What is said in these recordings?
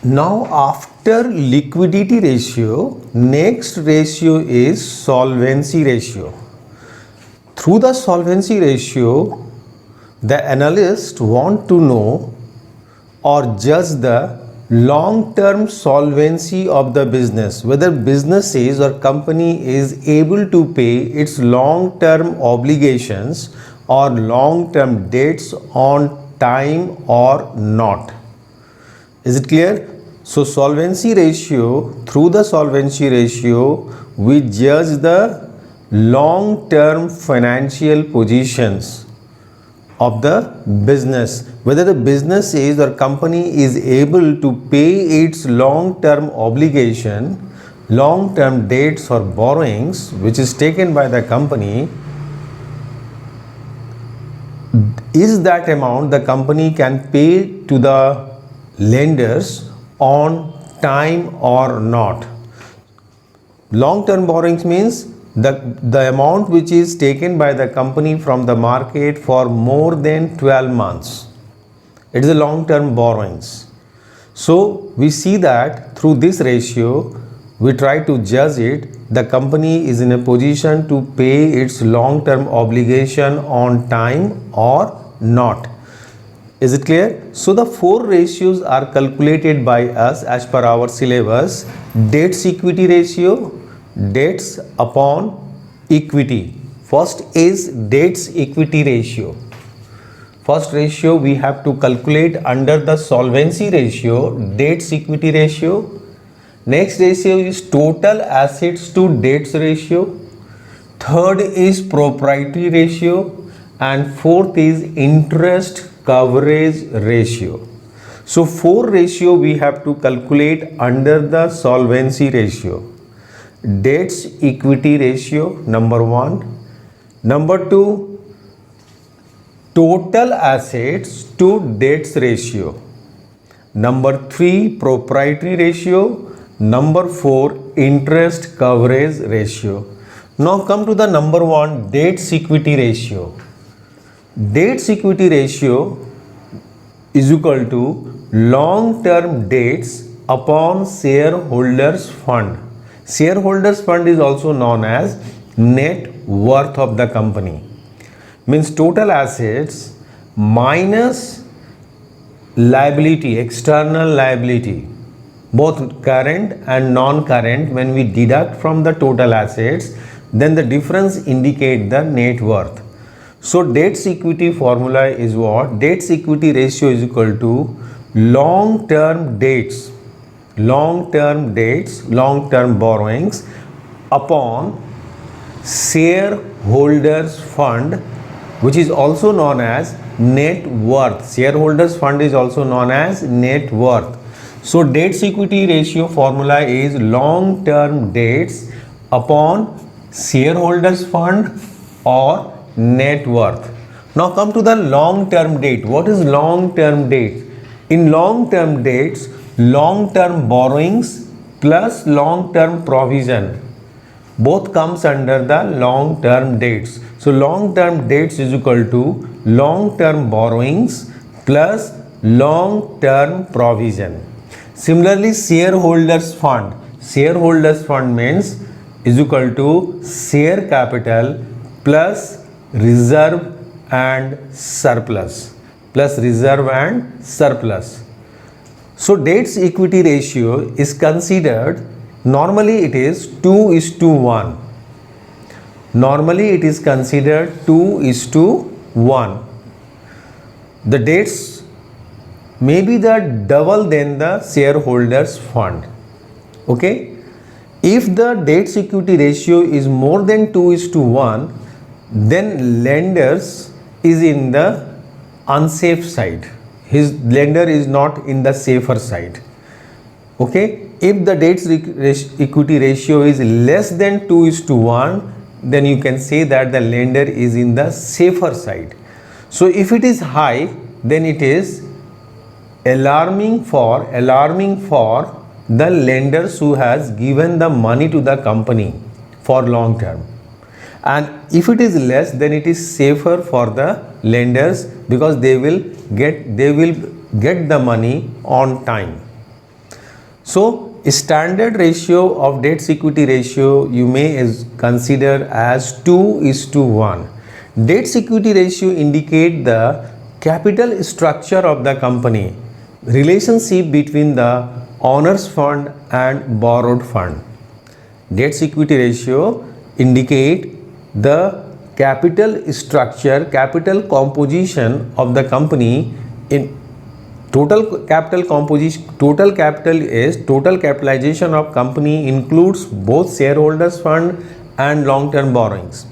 Now after liquidity ratio, next ratio is solvency ratio. Through the solvency ratio, the analyst want to know or judge the long-term solvency of the business, whether business is or company is able to pay its long-term obligations or long-term debts on time or not. Is it clear? So solvency ratio, through the solvency ratio, we judge the long-term financial positions of the business, whether the business is or company is able to pay its long-term obligation, long-term debts or borrowings which is taken by the company. Is that amount the company can pay to the lenders on time or not? Long-term borrowings means the amount which is taken by the company from the market for more than 12 months. It is a long-term borrowings. So we see that through this ratio, we try to judge it. The company is in a position to pay its long-term obligation on time or not. Is it clear? So the four ratios are calculated by us as per our syllabus. Debts equity ratio, debts upon equity. First is debts equity ratio. First ratio we have to calculate under the solvency ratio, debts equity ratio. Next ratio is total assets to debts ratio. Third is proprietary ratio. And fourth is interest coverage ratio. So four ratio we have to calculate under the solvency ratio. Debts equity ratio, number 1. Number 2, total assets to debts ratio. Number 3, proprietary ratio. Number 4, interest coverage ratio. Now come to the number 1, debts equity ratio. Debts equity ratio is equal to long-term debts upon shareholders fund. Shareholders fund is also known as net worth of the company. Means total assets minus liability, external liability, both current and non-current. When we deduct from the total assets, then the difference indicate the net worth. So debts equity formula is what? Debts equity ratio is equal to long-term debts, long-term borrowings upon shareholders fund, which is also known as net worth. Shareholders fund is also known as net worth. So debts equity ratio formula is long-term debts upon shareholders fund or net worth. Now come to the long-term debt. What is long-term debt? In long-term debts, long-term borrowings plus long-term provision both comes under the long-term debts. So long-term debts is equal to long-term borrowings plus long-term provision. Similarly, shareholders fund. Shareholders fund means is equal to share capital plus reserve and surplus, So debts equity ratio is considered, normally it is 2:1. Normally it is considered 2:1. The debts may be the double than the shareholders fund. Okay. If the debts equity ratio is more than 2:1, then lenders is in the unsafe side. His lender is not in the safer side. Okay. If the debts equity ratio is less than 2:1, then you can say that the lender is in the safer side. So if it is high, then it is alarming for the lenders who has given the money to the company for long term. And if it is less, then it is safer for the lenders because they will get the money on time. So standard ratio of debts equity ratio you may consider as 2:1. Debts equity ratio indicate the capital structure of the company, relationship between the owner's fund and borrowed fund. Debts equity ratio indicate the capital structure, capital composition of the company. In total capital composition, total capital is total capitalization of company includes both shareholders fund and long term borrowings.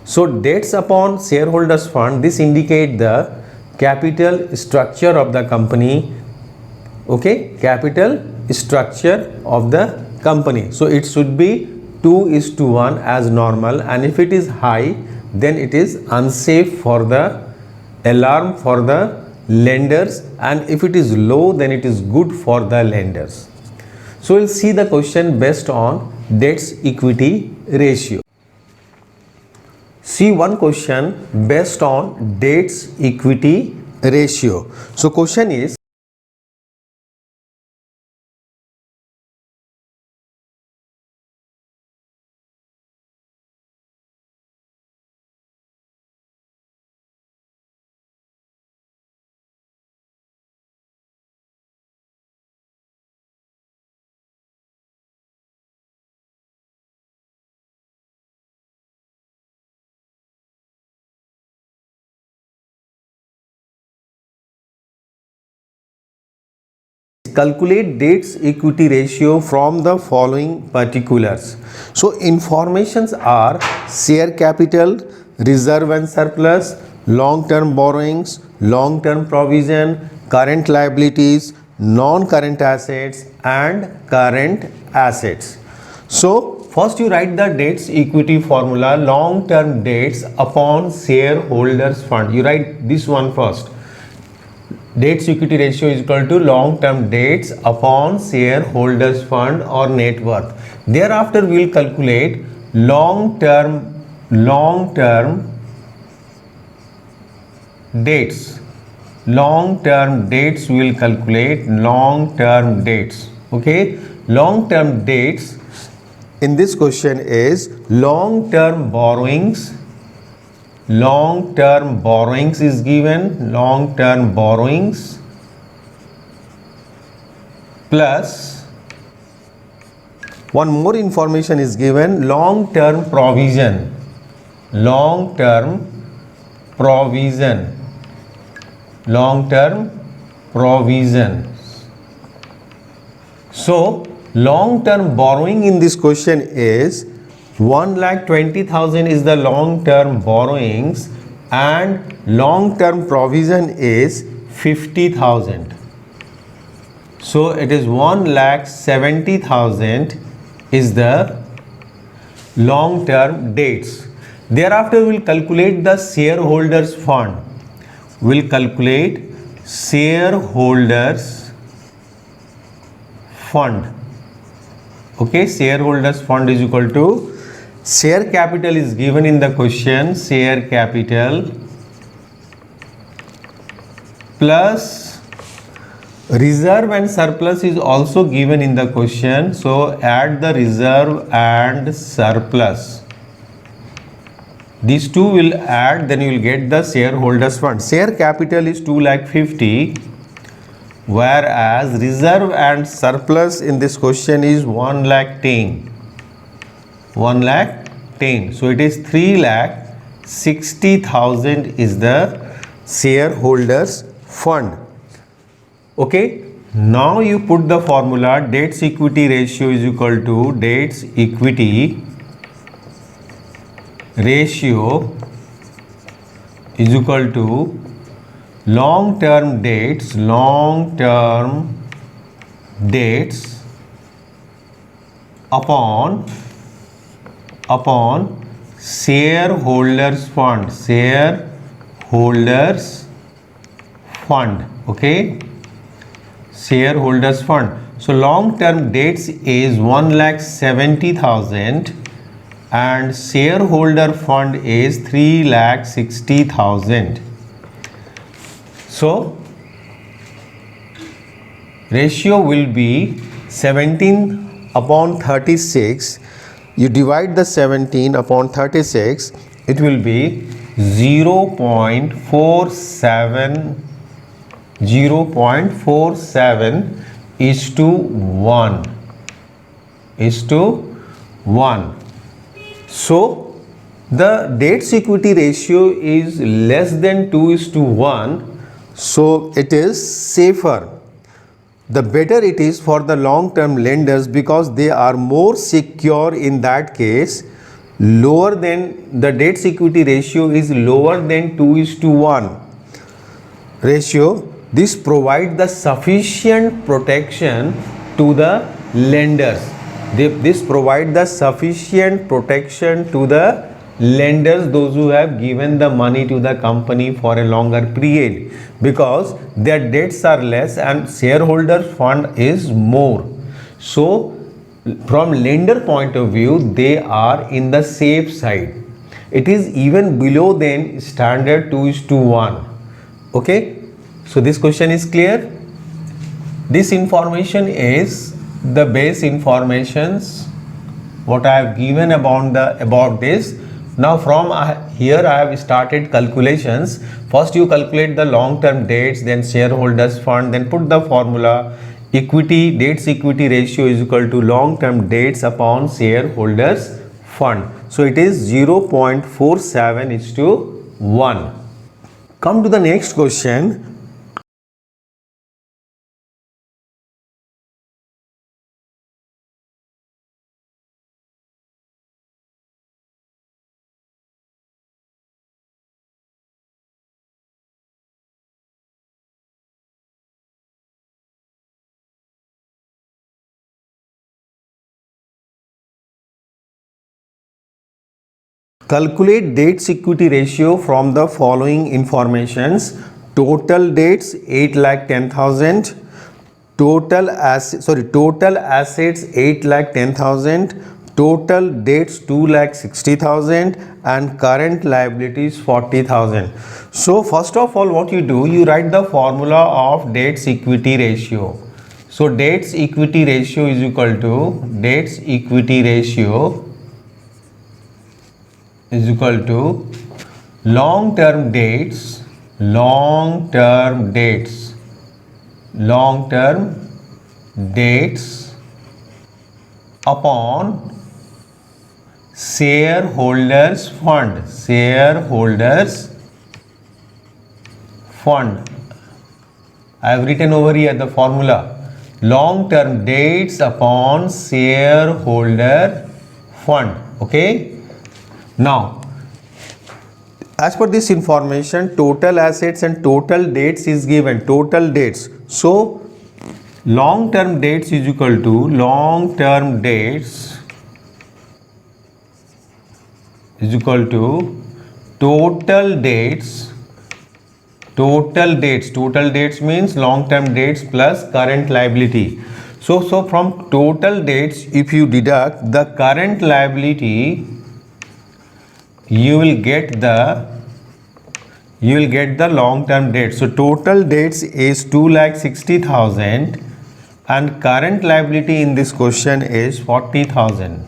So debts upon shareholders fund, this indicate the capital structure of the company. Okay, capital structure of the company. So it should be 2:1 as normal, and if it is high then it is unsafe for the alarm for the lenders, and if it is low then it is good for the lenders. So we'll see the question based on debts equity ratio. See one question based on debts equity ratio. So question is, calculate debts equity ratio from the following particulars. So informations are share capital, reserve and surplus, long term borrowings, long term provision, current liabilities, non current assets and current assets. So first you write the debts equity formula, long term debts upon shareholders fund. You write this one first. Debts equity ratio is equal to long term debts upon shareholders fund or net worth. Thereafter we will calculate long term debts. Long term debts we will calculate long term debts. Okay, long term debts in this question is long term borrowings. Long term borrowings is given, long term borrowings plus one more information is given, long term provision. Long term provision. Long term provision. So long term borrowing in this question is 1,20,000 is the long term borrowings and long term provision is 50,000. So it is 1,70,000 is the long term debts. Thereafter we will calculate the shareholders fund. We will calculate shareholders fund. Okay, shareholders fund is equal to share capital is given in the question, share capital plus reserve and surplus is also given in the question. So add the reserve and surplus. These two will add, then you will get the shareholders fund. Share capital is 2,50,000, whereas reserve and surplus in this question is 1,10,000. 1,10,000. So it is 3,60,000 is the shareholders fund. Okay. Now you put the formula, debts equity ratio is equal to debts equity ratio is equal to long term debts upon shareholders fund. Okay, shareholders fund. So long term debts is 1,70,000 and shareholder fund is 3,60,000. So ratio will be 17 upon 36, you divide the 17 upon 36, it will be 0.47 is to 1 is to 1. So the debts equity ratio is less than 2 is to 1, so it is safer. The better it is for the long term lenders because they are more secure in that case. Lower than the debts equity ratio is lower than 2 is to 1 ratio. This provides the sufficient protection to the lenders. This provides the sufficient protection to the lenders, those who have given the money to the company for a longer period, because their debts are less and shareholder fund is more. So from lender point of view, they are in the safe side. It is even below than standard 2 is to 1. Okay, so this question is clear. This information is the base informations what I have given about this. Now from here I have started calculations. First you calculate the long term debts, then shareholders fund, then put the formula equity, debts equity ratio is equal to long term debts upon shareholders fund. So it is 0.47 is to 1. Come to the next question. Calculate debts equity ratio from the following informations. Total debts 8,10,000, total assets 8,10,000, total debts 2,60,000 and current liabilities 40,000. So first of all what you do, you write the formula of debts equity ratio. So debts equity ratio is equal to long term debts upon shareholders fund. I have written over here the formula, long term debts upon shareholder fund. Okay, now as per this information, total assets and total debts is given, total debts. So long term debts is equal to total debts means long term debts plus current liability. So from total debts, if you deduct the current liability, you will get the long term debt. So total debts is 2,60,000 and current liability in this question is 40,000.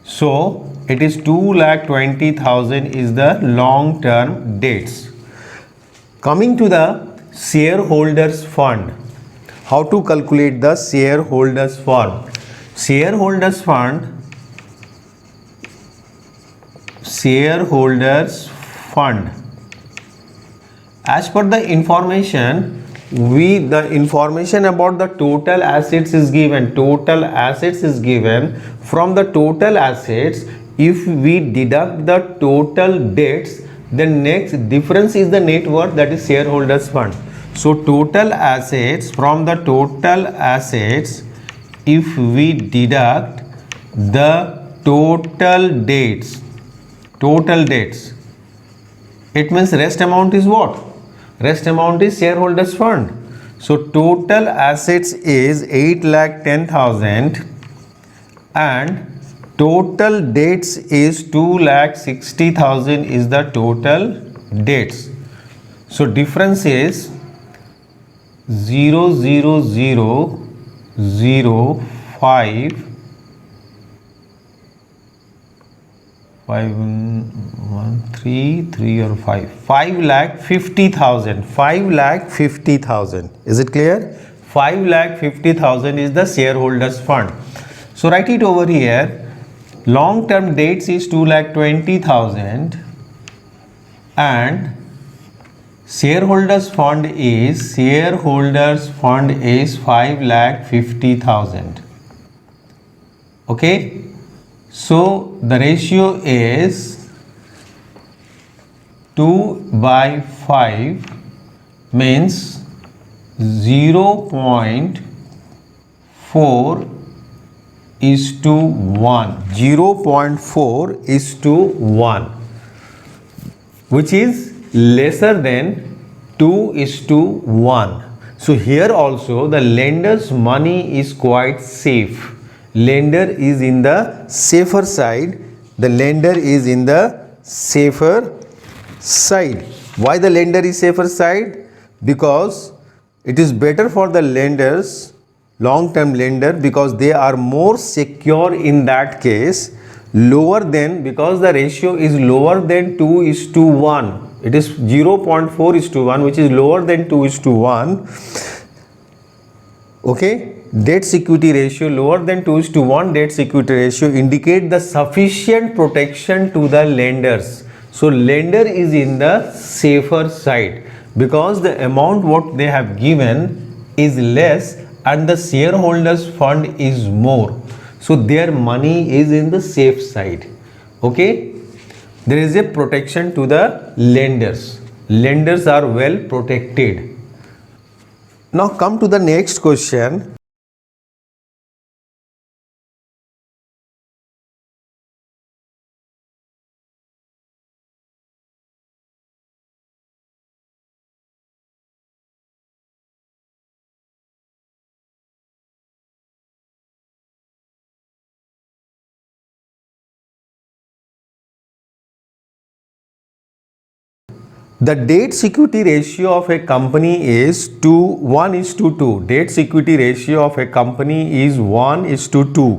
So it is 2,20,000 is the long term debts. Coming to the shareholders fund. How to calculate the shareholders fund? Shareholders fund as per the information, the information about the total assets is given. From the total assets, if we deduct the total debts, the next difference is the net worth, that is shareholders fund. So total assets, from the total assets, if we deduct the total debts, it means rest amount is what? Rest amount is shareholders fund. So total assets is 8,10,000 and total debts is 2,60,000 is the total debts. So difference is 0,000 0 5 5 1 3 3 or 5 5,50,000 5,50,000. Is it clear? 5,50,000 is the shareholders fund. So write it over here. Long term debts is 2,20,000 and shareholders fund is 5,50,000. Okay, so the ratio is 2/5 means 0.4 is to 1. 0.4 is to 1, which is lesser than 2 is to 1. So here also the lender's money is quite safe. Lender is in the safer side. The lender is in the safer side. Why the lender is safer side? Because it is better for the lenders, long-term lender, because they are more secure in that case, lower than, because the ratio is lower than 2 is to 1. It is 0.4 is to 1, which is lower than 2 is to 1. Okay, debt security ratio lower than 2 is to 1 debt security ratio indicate the sufficient protection to the lenders. So lender is in the safer side because the amount what they have given is less and the shareholders fund is more. So their money is in the safe side. Okay, there is a protection to the lenders. Lenders are well protected. Now come to the next question. The debt security ratio of a company is 1 is to 2. Debt security ratio of a company is 1 is to 2.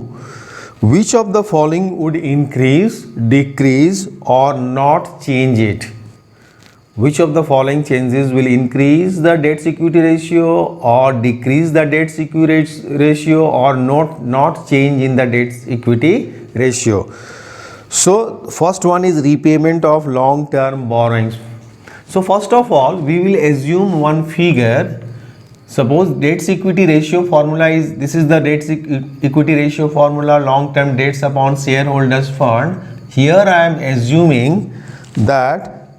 Which of the following would increase, decrease or not change it? Which of the following changes will increase the debt security ratio or decrease the debt security ratio or not change in the debt equity ratio? So first one is repayment of long term borrowings. So first of all, we will assume one figure. Suppose debt equity ratio formula is, this is the debt equity ratio formula, long term debts upon shareholders fund. Here I am assuming that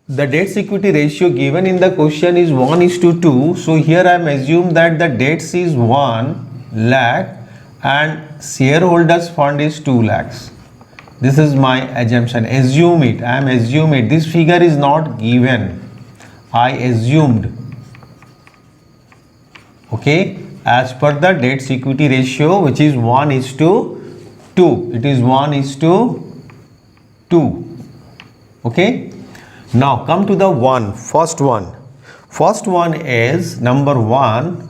the debt equity ratio given in the question is 1 is to 2. So here I am assume that the debts is 1 lakh and shareholders fund is 2 lakhs. This is my assumption. Assume it. I am assuming. This figure is not given. I assumed. Okay. As per the debt equity ratio, which is 1 is to 2. It is 1 is to 2. Okay. Now come to the first one. First one is number 1.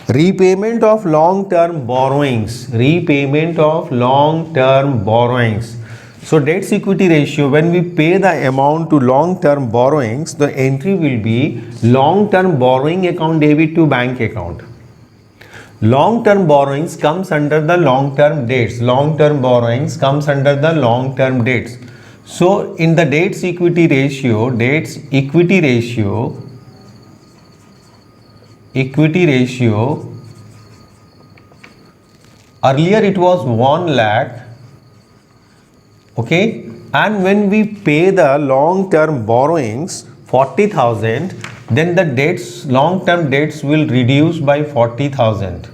Repayment of long-term borrowings. Repayment of long-term borrowings. So debt equity ratio, when we pay the amount to long-term borrowings, the entry will be long-term borrowing account debit to bank account. Long-term borrowings comes under the long-term debts. Long-term borrowings comes under the long-term debts. So in the debt equity ratio, equity ratio, earlier it was 1 lakh, okay, and when we pay the long term borrowings 40,000, then the debts, long term debts will reduce by 40,000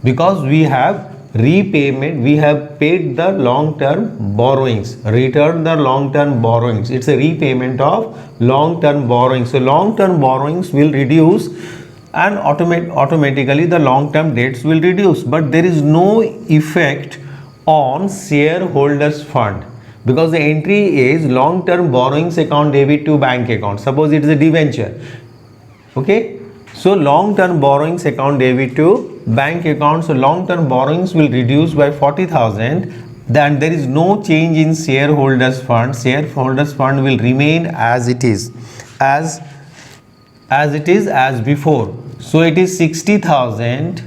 because we have repayment, we have paid the long term borrowings, returned the long term borrowings. It's a repayment of long term borrowings. So long term borrowings will reduce and automatically the long term debts will reduce, but there is no effect on shareholders fund because the entry is long term borrowings account debit to bank account. Suppose it is a debenture, okay, So long term borrowings account debit to bank account. So long term borrowings will reduce by 40,000. Then there is no change in shareholders fund. Shareholders fund will remain as it is, as before. So it is 60,000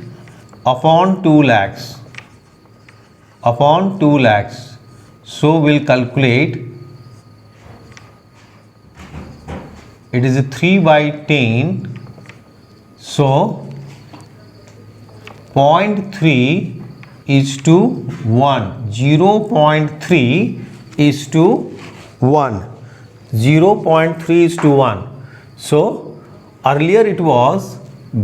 upon 2 lakhs. Upon 2 lakhs. So we'll calculate. It is a 3 by 10. So 0.3 is to 1. 0.3 is to 1. 0.3 is to 1. So earlier it was,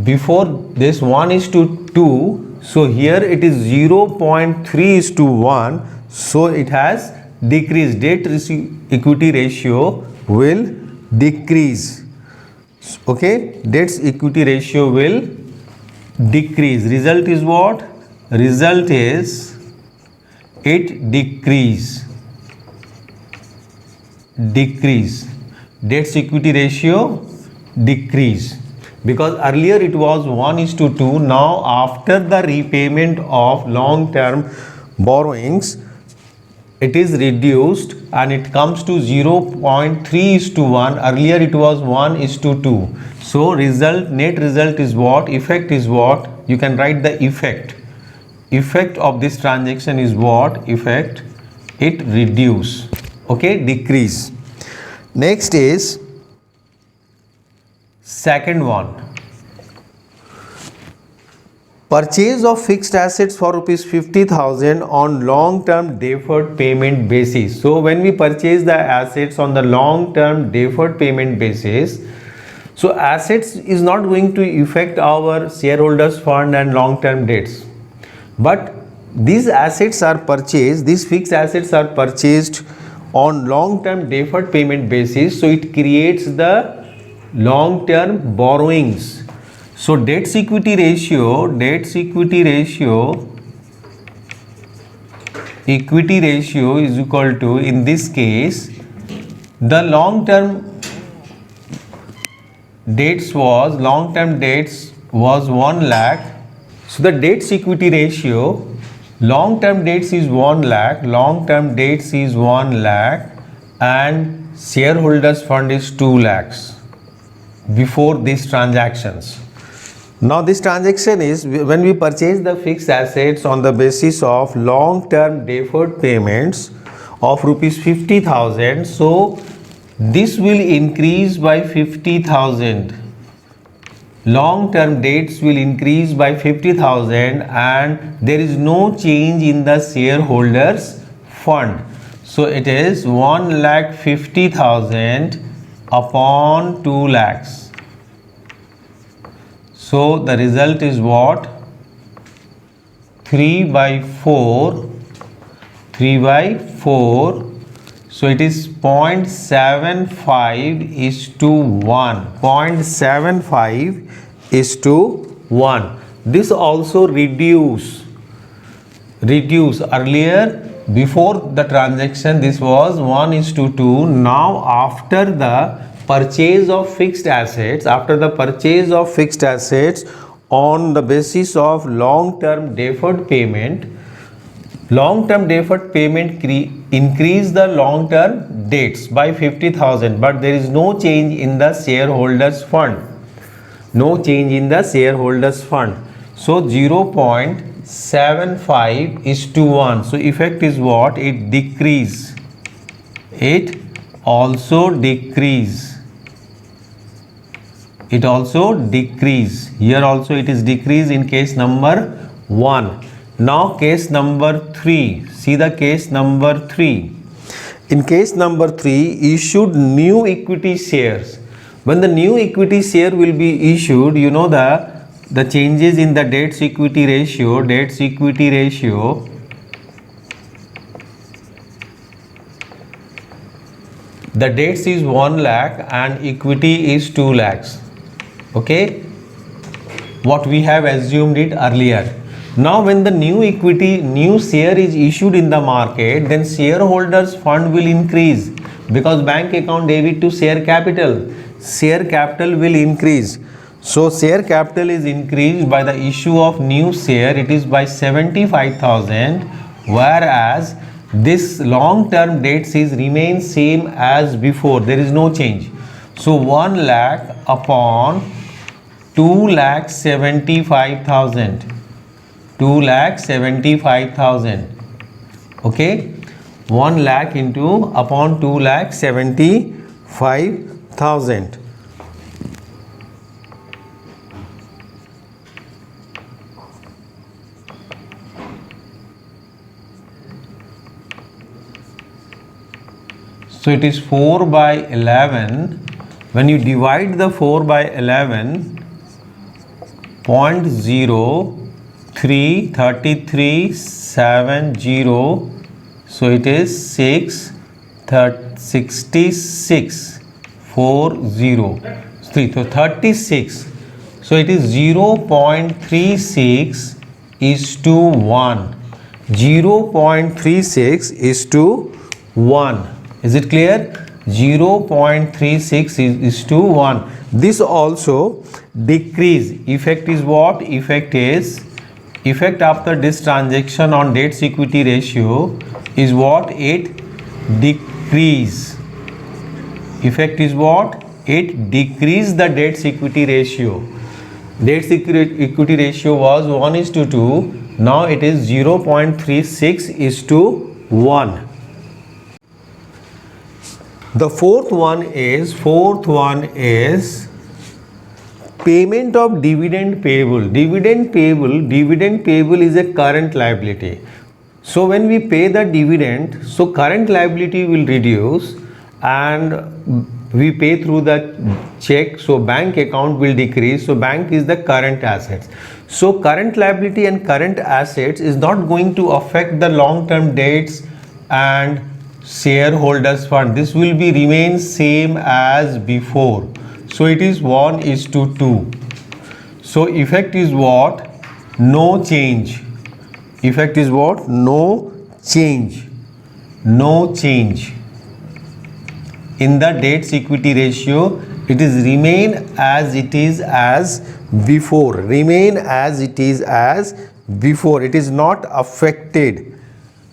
before this 1 is to 2. So here it is 0.3 is to 1. So it has decreased. Debt equity ratio will decrease. Okay, debt equity ratio will decrease. Result is what? Result is it decrease. Debt equity ratio decrease, because earlier it was 1 is to 2. Now after the repayment of long term borrowings, it is reduced and it comes to 0.3 is to 1. Earlier it was 1 is to 2. So net result is what? Effect is what? You can write the effect. Effect of this transaction is what? Effect, it reduce. Okay, decrease. Next is second one. Purchase of fixed assets for rupees 50,000 on long term deferred payment basis. So when we purchase the assets on the long term deferred payment basis, so assets is not going to affect our shareholders fund and long term debts, but these assets are purchased, these fixed assets are purchased on long term deferred payment basis. So it creates the long term borrowings. So debt equity ratio is equal to, in this case, the long term debts was 1 lakh. So the debt equity ratio, long term debts is 1 lakh, and shareholders fund is 2 lakhs before these transactions. Now this transaction is when we purchase the fixed assets on the basis of long term deferred payments of rupees 50,000. So this will increase by 50,000. Long term debts will increase by 50,000 and there is no change in the shareholders fund. So it is 1,50,000 upon 2 lakhs. So the result is what? 3 by 4. So it is 0.75 is to 1. 0.75 is to 1. This also reduce. Earlier, before the transaction, this was 1 is to 2. Now after the purchase of fixed assets, on the basis of long term deferred payment, increase the long term debts by 50,000, but there is no change in the shareholders fund. So 0.75 is to 1. So effect is what? It decrease. It also decrease. Here also it is decrease in case number 1. Now case number 3. See the case number 3. In case number 3, issued new equity shares. When the new equity share will be issued, you know the changes in the debt equity ratio. The debts is 1 lakh and equity is 2 lakhs. Okay, what we have assumed it earlier. Now when the new share is issued in the market, then shareholders fund will increase, because bank account debit to share capital will increase. So share capital is increased by the issue of new share, it is by 75,000, whereas this long term debts is remains same as before, there is no change. So 1 lakh upon 2,75,000, 2,75,000, okay, 1 lakh into upon 2,75,000. So it is 4 by 11. When you divide the 4 by 11, 0.033370, so it is 66 40 3, so 36. So it is 0.36 is to 1. 0.36 is to 1. Is it clear? 0.36 is to 1. This also decrease. Effect is what? Effect is, effect after this transaction on debts equity ratio is what? It decrease. Effect is what? It decrease the debts equity ratio. Debts equity ratio was 1:2. Now it is 0.36 is to 1. The fourth one is payment of dividend payable. Dividend payable is a current liability. So when we pay the dividend, so current liability will reduce and we pay through the check, so bank account will decrease. So bank is the current assets. So current liability and current assets is not going to affect the long term debts and shareholders fund. This will be remain same as before. So it is 1:2. So effect is what? No change. Effect is what? No change. No change in the debts equity ratio. It is remain as it is as before. Remain as it is as before. It is not affected.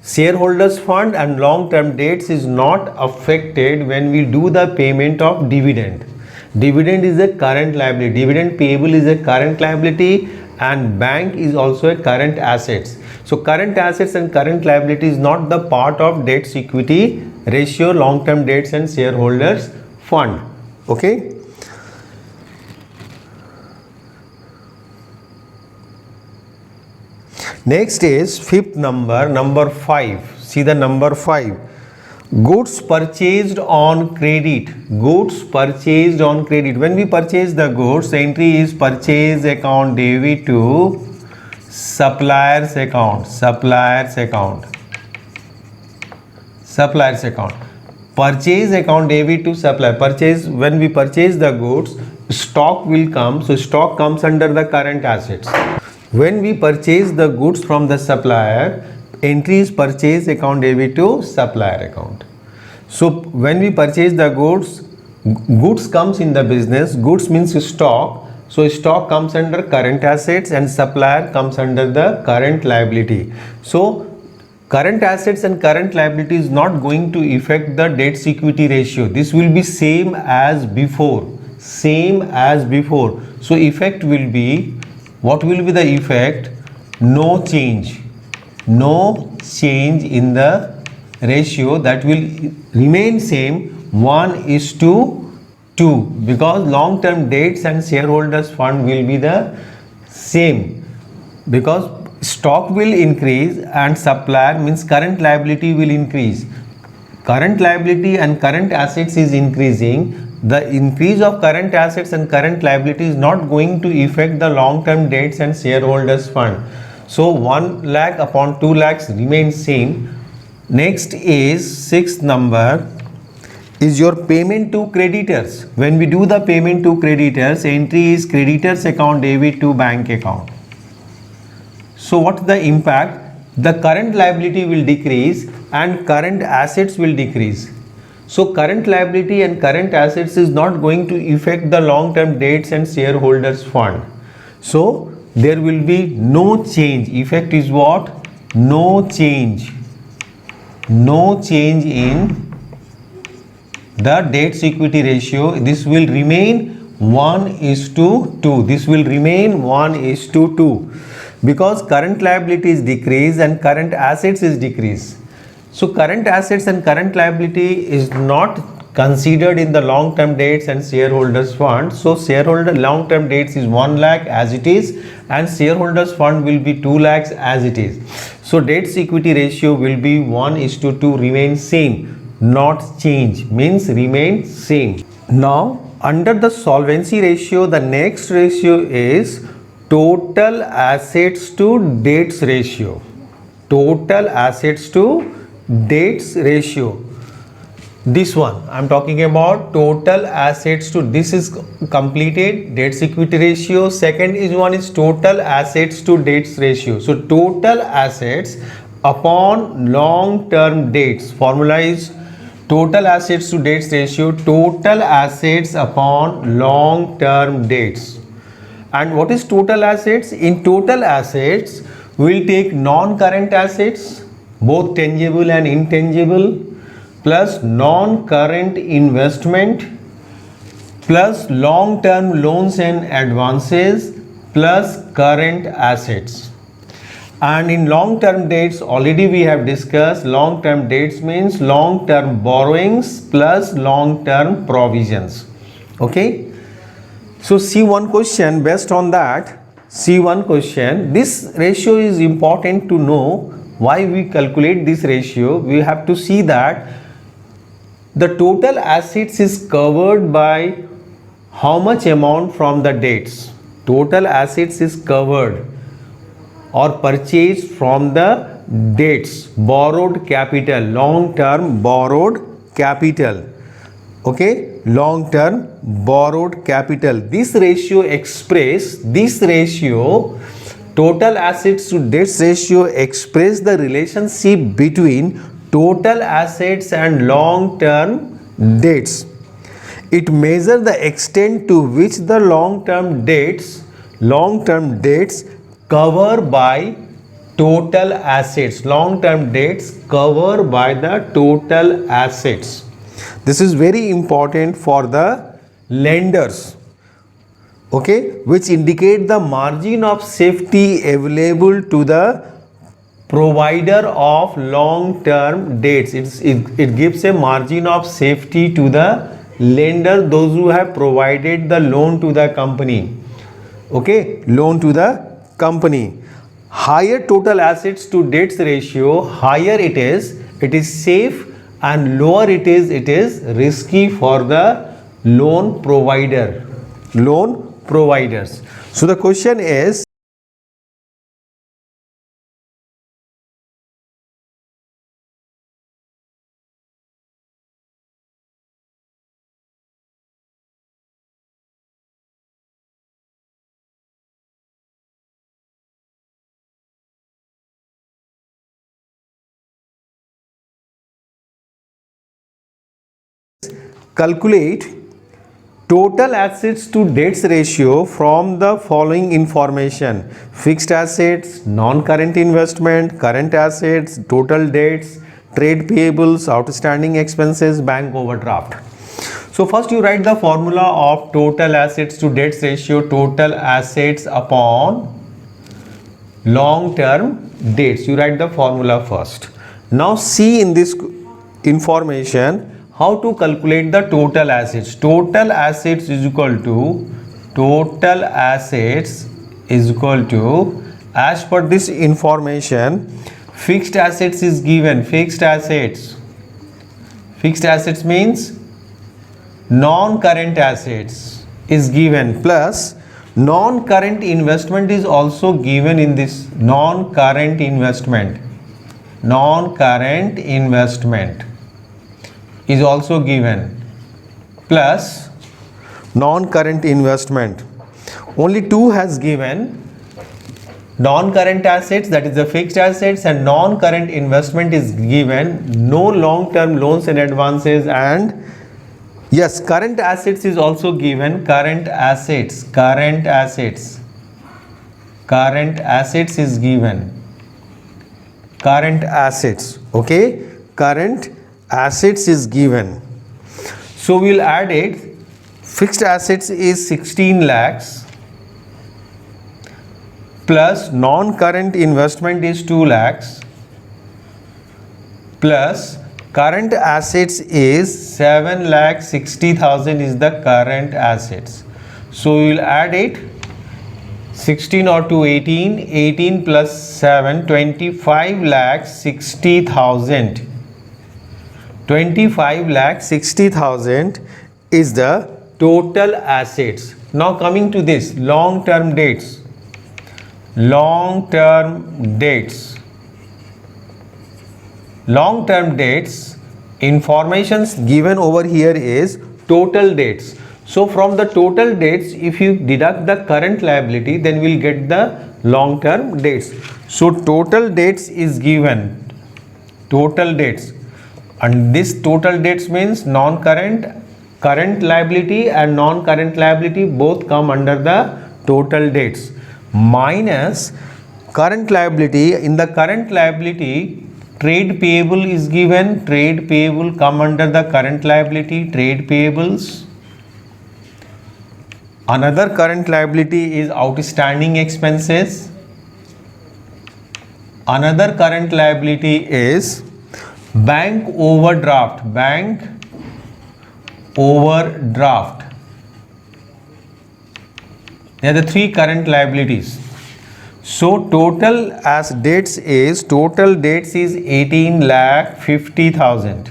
Shareholders fund and long term debts is not affected when we do the payment of dividend. Dividend is a current liability. Dividend payable is a current liability and bank is also a current assets. So current assets and current liability is not the part of debts equity ratio, long term debts and shareholders fund. Okay. Next is fifth number 5. See the number 5. Goods purchased on credit. Goods purchased on credit. When we purchase the goods, the entry is purchase account debit to suppliers account. Suppliers account. Suppliers account. Purchase account debit to supplier. Purchase, when we purchase the goods, stock will come. So stock comes under the current assets. When we purchase the goods from the supplier, entry is purchase account debit to supplier account. So when we purchase the goods, goods comes in the business. Goods means stock. So stock comes under current assets and supplier comes under the current liability. So current assets and current liability is not going to affect the debts equity ratio. This will be same as before. Same as before. So effect will be, what will be the effect? No change. No change in the ratio, that will remain same 1:2, because long term debts and shareholders fund will be the same, because stock will increase and supplier means current liability will increase. Current liability and current assets is increasing. The increase of current assets and current liability is not going to affect the long term debts and shareholders fund. So 1 lakh upon 2 lakhs remains same. Next is sixth number is your payment to creditors. When we do the payment to creditors, entry is creditors account debit to bank account. So what's the impact? The current liability will decrease and current assets will decrease. So current liability and current assets is not going to affect the long-term debts and shareholders fund. So there will be no change. Effect is what? No change. No change in the debts equity ratio. This will remain 1:2. This will remain 1:2 because current liabilities decrease and current assets is decrease. So current assets and current liability is not considered in the long-term debts and shareholders fund. So shareholder long-term debts is 1 lakh as it is and shareholders fund will be 2 lakhs as it is. So debts equity ratio will be 1:2, remain same, not change, means remain same. Now under the solvency ratio, the next ratio is total assets to debts ratio. Total assets to debts ratio. This one I am talking about, total assets to, this is completed, debts equity ratio. Second is one is total assets to debts ratio. So total assets upon long term debts, formula is total assets to debts ratio, total assets upon long term debts. And what is total assets? In total assets we will take non-current assets, both tangible and intangible, plus non-current investment, plus long-term loans and advances, plus current assets. And in long-term debts already we have discussed, long-term debts means long-term borrowings plus long-term provisions. Okay, so see one question based on that. See one question. This ratio is important to know. Why we calculate this ratio? We have to see that the total assets is covered by how much amount from the debts. Total assets is covered or purchased from the debts, borrowed capital, long term borrowed capital. Okay, long term borrowed capital. This ratio total assets to debts ratio express the relationship between total assets and long term debts. It measures the extent to which the long term debts cover by total assets. Long term debts cover by the total assets. This is very important for the lenders, okay, which indicate the margin of safety available to the provider of long term debts. It gives a margin of safety to the lender, those who have provided the loan to the company. Okay, loan to the company. Higher total assets to debts ratio, higher it is safe, and lower it is risky for the loan providers. So the question is, calculate total assets to debts ratio from the following information: fixed assets, non-current investment, current assets, total debts, trade payables, outstanding expenses, bank overdraft. So first you write the formula of total assets to debts ratio, total assets upon long term debts. You write the formula first. Now see in this information how to calculate the total assets. Total assets is equal to as per this information, fixed assets is given. Fixed assets means non-current assets is given, plus non-current investment is also given in this. Non-current investment is also given, plus non-current investment only 2 has given. Non-current assets, that is the fixed assets, and non-current investment is given. No long-term loans and advances, and yes, current assets is also given. Current assets is given. Current assets, okay, current assets is given. So we'll add it. Fixed assets is 16 lakhs plus non-current investment is 2 lakhs plus current assets is 7 lakh 60,000 is the current assets. So we will add it. 16 or 2 18, 18 plus 7 25 lakh 60,000. 25 lakh 60,000 is the total assets. Now coming to this long-term dates. Long-term dates. Long-term dates, informations given over here is total dates. So from the total dates, if you deduct the current liability, then we'll get the long-term dates. So total dates is given. Total dates. And this total dates means non-current, current liability and non-current liability both come under the total dates. Minus current liability. In the current liability, trade payable is given. Trade payable come under the current liability. Trade payables. Another current liability is outstanding expenses. Another current liability is bank overdraft. Bank overdraft. They are the three current liabilities. So total as dates is 18 lakh 50,000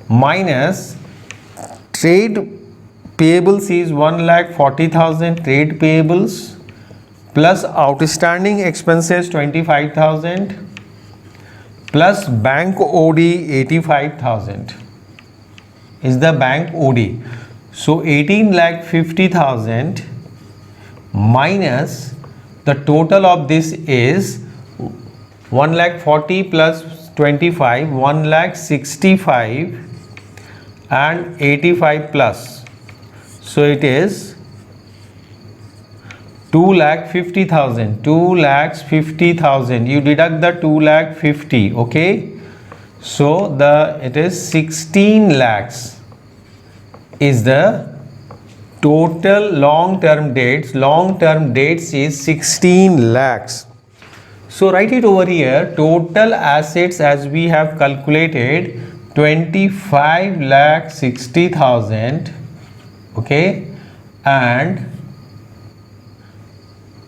minus trade payables is 1 lakh 40,000 trade payables plus outstanding expenses 25,000 plus bank OD 85,000 is the bank OD. So 18 lakh 50,000 minus the total of this is 1 lakh 40 plus 25, 1 lakh 65 and 85 plus. So it is 2 lakh 50,000. 2 lakhs 50,000. You deduct the 2 lakh 50. Okay. So it is 16 lakhs is the total long-term dates. Long-term dates is 16 lakhs. So write it over here. Total assets as we have calculated 25 lakh 60,000. Okay, and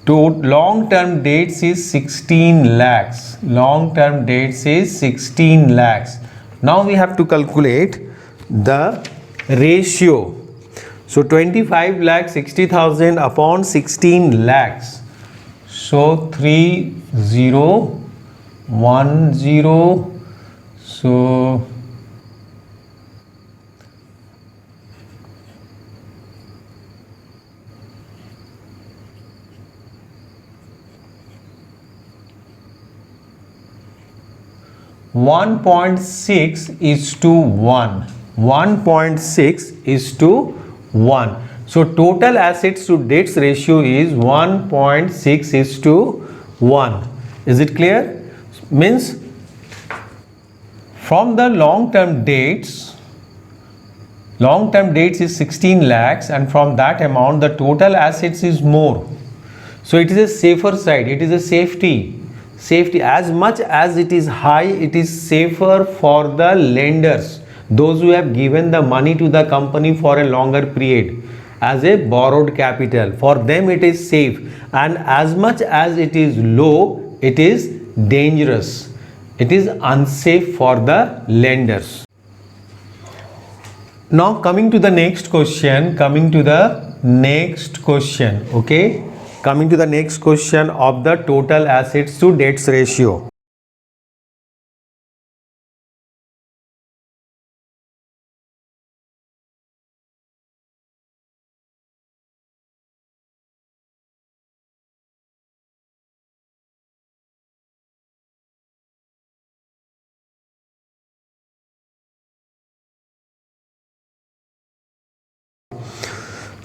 long-term dates is 16 lakhs. Long-term dates is 16 lakhs. Now we have to calculate the ratio. So 25 lakh 60,000 upon 16 lakhs. So 3010. So 1.6 is to 1. 1.6 is to 1. So total assets to debts ratio is 1.6 is to 1. Is it clear? Means from the long-term dates is 16 lakhs, and from that amount the total assets is more. So it is a safer side. It is a safety. As much as it is high, it is safer for the lenders, those who have given the money to the company for a longer period as a borrowed capital. For them it is safe, and as much as it is low, it is dangerous. It is unsafe for the lenders. Now coming to the next question. Okay, coming to the next question of the total assets to debts ratio.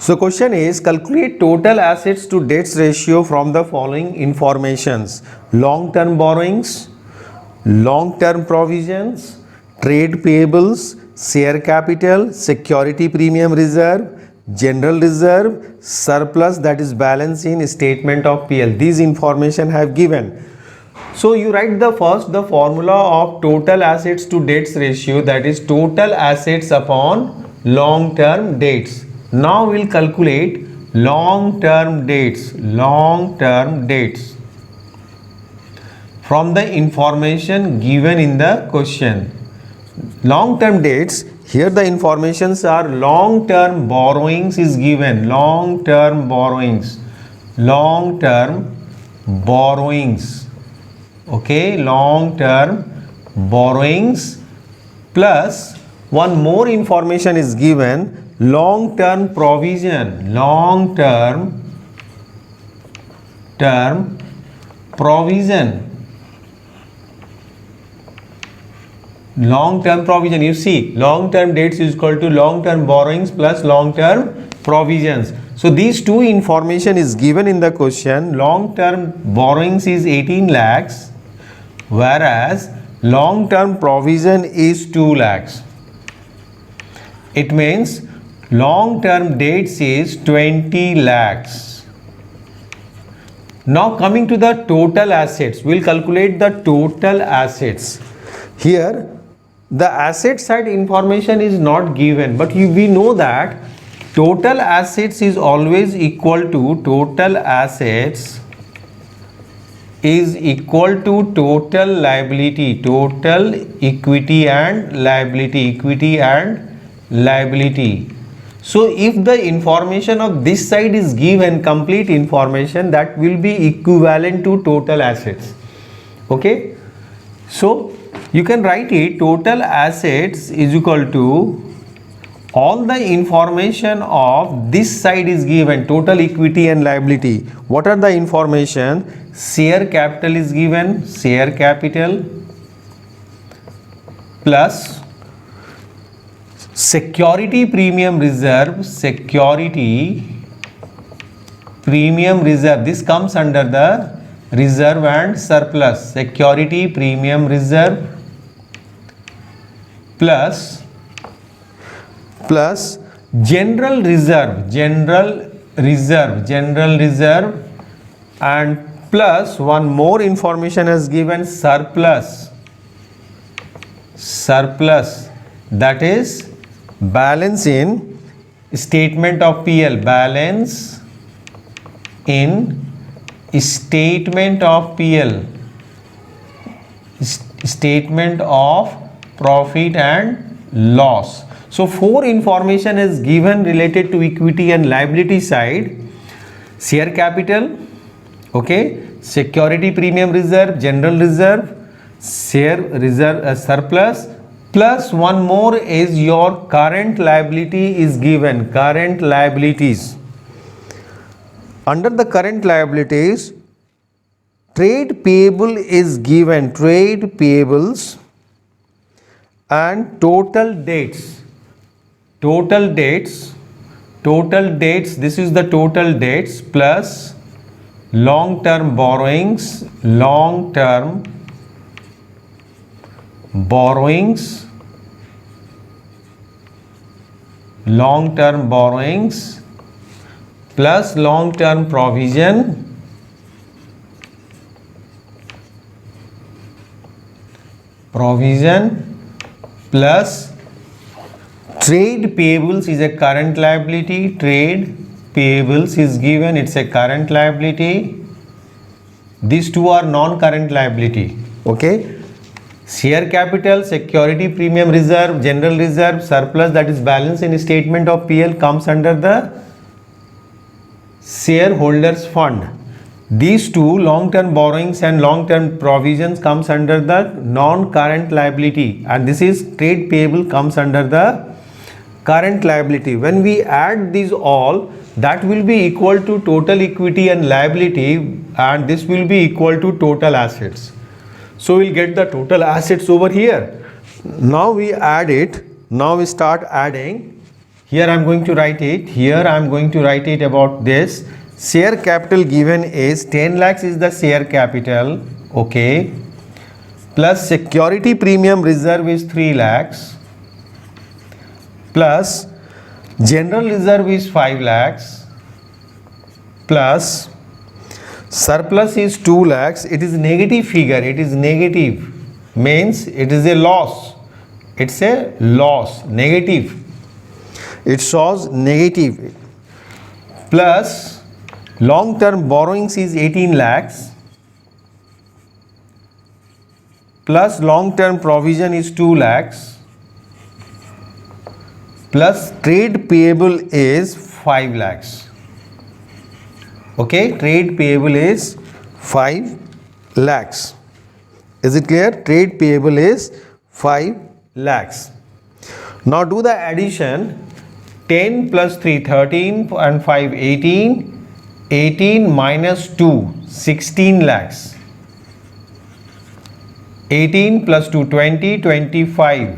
So question is, calculate total assets to debts ratio from the following informations: long-term borrowings, long-term provisions, trade payables, share capital, security premium reserve, general reserve, surplus, that is balance in statement of PL. These information have given. So you write the formula of total assets to debts ratio, that is total assets upon long-term debts. Now we'll calculate long-term debts from the information given in the question. Long-term debts, here the informations are long-term borrowings is given, long-term borrowings, okay, long-term borrowings, plus one more information is given, long-term provision, long-term provision. Long-term provision, you see, long-term debts is equal to long-term borrowings plus long-term provisions. So these two information is given in the question. Long-term borrowings is 18 lakhs, whereas long-term provision is 2 lakhs. It means long-term debts is 20 lakhs. Now coming to the total assets, we'll calculate the total assets. Here the asset side information is not given, but we know that total assets is always equal to total assets is equal to total liability, total equity and liability, So if the information of this side is given, complete information, that will be equivalent to total assets. Okay, so you can write it, total assets is equal to all the information of this side is given, total equity and liability. What are the information? Share capital is given, share capital, plus security premium reserve, this comes under the reserve and surplus, security premium reserve, plus general reserve, and plus one more information is given, surplus, that is balance in statement of PL, balance in statement of PL, statement of profit and loss. So 4 information is given related to equity and liability side: share capital, okay, security premium reserve, general reserve, share reserve, surplus, plus one more is your current liability is given, current liabilities. Under the current liabilities, trade payable is given, trade payables, and total debts, this is the total debts, plus long-term borrowings, plus long-term provision, plus trade payables is a current liability, trade payables is given, it's a current liability. These two are non-current liability. Okay, share capital, security premium reserve, general reserve, surplus, that is balance in statement of PL, comes under the shareholders fund. These two, long-term borrowings and long-term provisions, comes under the non-current liability, and this is trade payable, comes under the current liability. When we add these all, that will be equal to total equity and liability, and this will be equal to total assets. So we'll get the total assets over here. Now we add it. Now we start adding. here I am going to write it. Here I am going to write it about this. Share capital given is 10 lakhs is the share capital. Okay. Plus security premium reserve is 3 lakhs. Plus general reserve is 5 lakhs. Plus surplus is 2 lakhs. It is negative figure. It is negative. Means it is a loss. It's a loss. Negative. It shows negative. Plus long term borrowings is 18 lakhs. Plus long term provision is 2 lakhs. Plus trade payable is 5 lakhs. Okay, trade payable is 5 lakhs. Is it clear? Trade payable is 5 lakhs. Now do the addition. 10 plus 3 13 and 5 18. 18 minus 2 16 lakhs. 18 plus 2 20 25.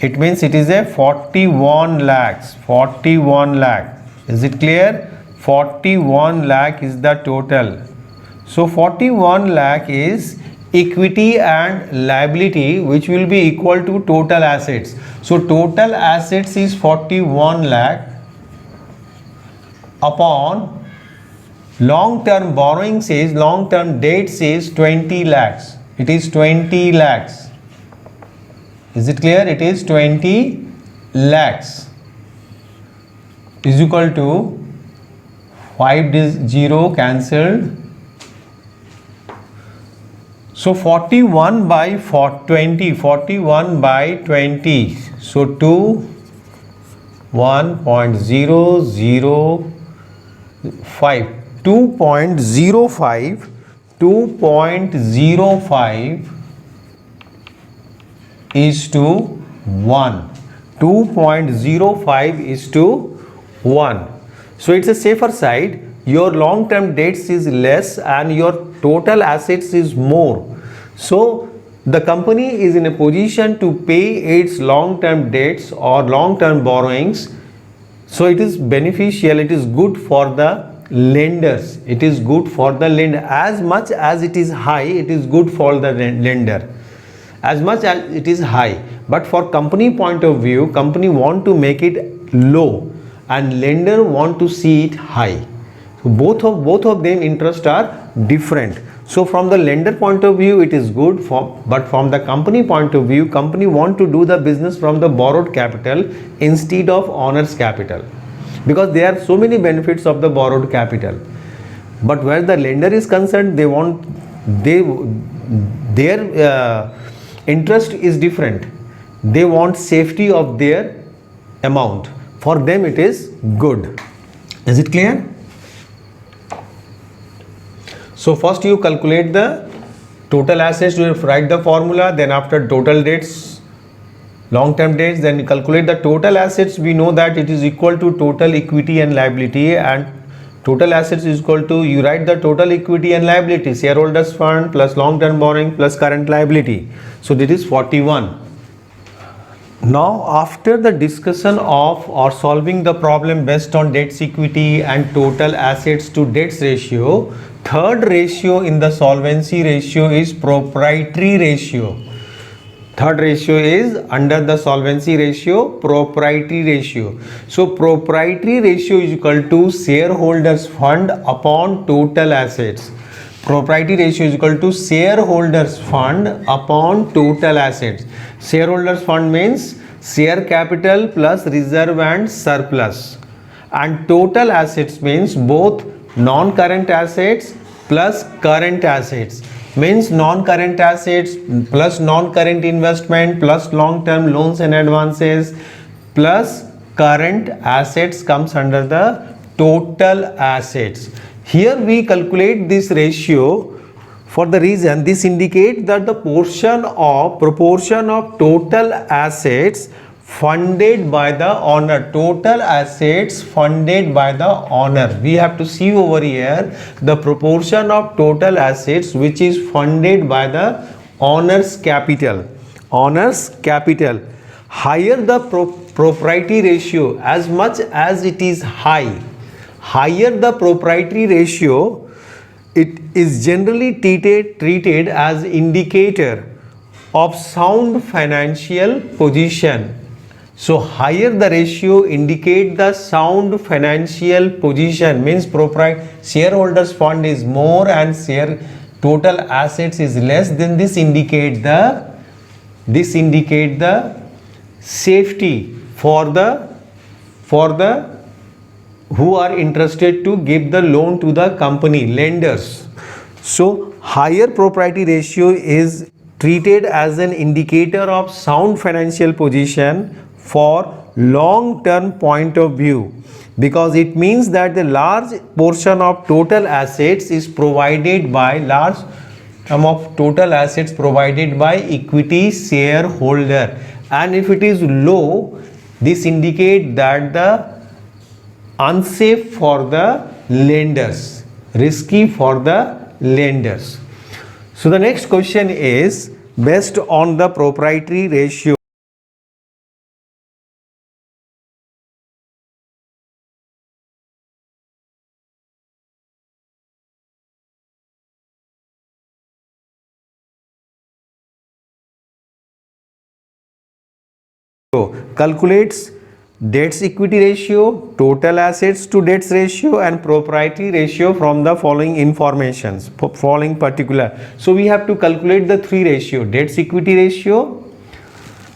It means it is a 41 lakhs. 41 lakh. Is it clear? 41 lakh is the total. So 41 lakh is equity and liability, which will be equal to total assets. So total assets is 41 lakh upon long term borrowing says, long term debt says 20 lakhs. It is 20 lakhs. Is it clear? It is 20 lakhs is equal to 0 cancelled. So 41 by 20, 41 by 20. So 1.005, 2.05 is to 1. 2.05 is to 1. So it's a safer side. Your long term debts is less and your total assets is more. So the company is in a position to pay its long term debts or long term borrowings. So it is beneficial, it is good for the lenders. It is good for the lender. As much as it is high, it is good for the lender. As much as it is high. But for company point of view, company want to make it low and lender want to see it high. So both of them interest are different. So from the lender point of view it is good, but from the company point of view, company want to do the business from the borrowed capital instead of owner's capital, because there are so many benefits of the borrowed capital. But where the lender is concerned, their interest is different. They want safety of their amount. For them it is good. Is it clear? So first you calculate the total assets, you write the formula, then after total debts, long term debts, then you calculate the total assets. We know that it is equal to total equity and liability, and total assets is equal to, you write the total equity and liability, shareholders fund plus long term borrowing plus current liability. So this is 41. Now after the discussion of or solving the problem based on debts equity and total assets to debts ratio, third ratio in the solvency ratio is proprietary ratio. Third ratio is under the solvency ratio, proprietary ratio. So proprietary ratio is equal to shareholders fund upon total assets. Proprietary ratio is equal to shareholders fund upon total assets. Shareholders fund means share capital plus reserve and surplus, and total assets means both non-current assets plus current assets, means non-current assets plus non-current investment plus long-term loans and advances plus current assets comes under the total assets. Here we calculate this ratio for the reason this indicates that the proportion of total assets funded by the owner, total assets funded by the owner. We have to see over here the proportion of total assets which is funded by the owner's capital. Owner's capital. Higher the proprietary ratio, as much as it is higher the proprietary ratio, it is generally treated as indicator of sound financial position. So higher the ratio indicate the sound financial position, means shareholders fund is more and share total assets is less, then this indicate the safety for the who are interested to give the loan to the company, lenders. So higher proprietary ratio is treated as an indicator of sound financial position for long term point of view, because it means that the large portion of total assets is provided by equity shareholder, and if it is low, this indicate that the unsafe for the lenders, risky for the lenders. So the next question is based on the proprietary ratio. Calculates debts equity ratio, total assets to debts ratio and proprietary ratio from the following informations, following particular. So we have to calculate the three ratio: debts equity ratio,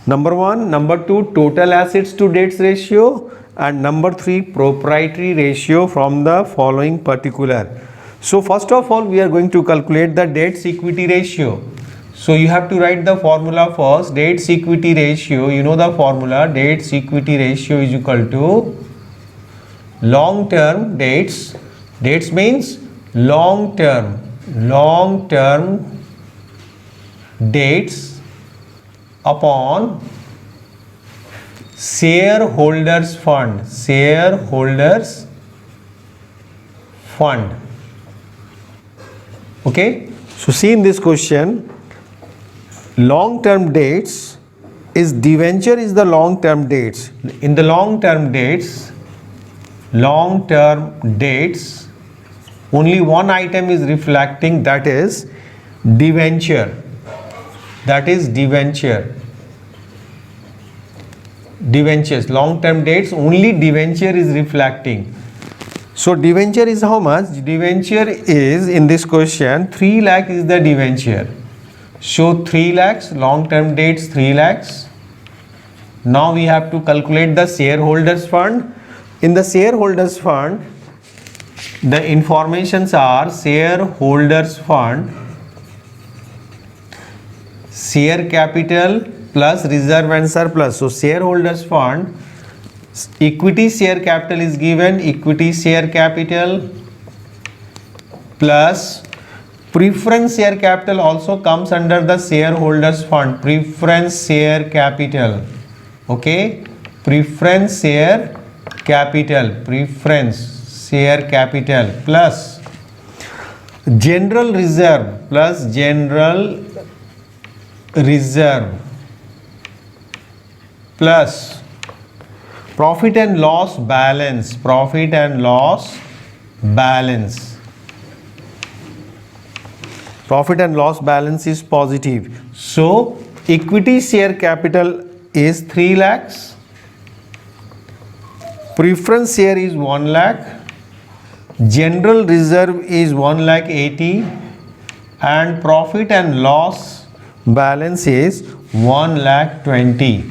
number 1, number 2 total assets to debts ratio, and number 3 proprietary ratio from the following particular. So first of all we are going to calculate the debts equity ratio. So you have to write the formula first. Debts equity ratio, you know the formula, debts equity ratio is equal to long term debts means long term debts upon shareholders fund. Okay, so see in this question, long term debts is debenture is the long term debts. In the long term debts only one item is reflecting, that is debenture. Debentures, long term debts only debenture is reflecting. So debenture is how much? Debenture is in this question 3 lakh is the debenture. So 3 lakhs, long term debts 3 lakhs. Now we have to calculate the shareholders fund. In the shareholders fund, the informations are shareholders fund, share capital plus reserve and surplus. So shareholders fund, equity share capital is given, equity share capital plus preference share capital also comes under the shareholders fund, preference share capital. Okay, preference share capital plus general reserve plus profit and loss balance. Profit and loss balance is positive. So equity share capital is 3 lakhs, preference share is 1 lakh, general reserve is 1 lakh 80, and profit and loss balance is 1 lakh 20.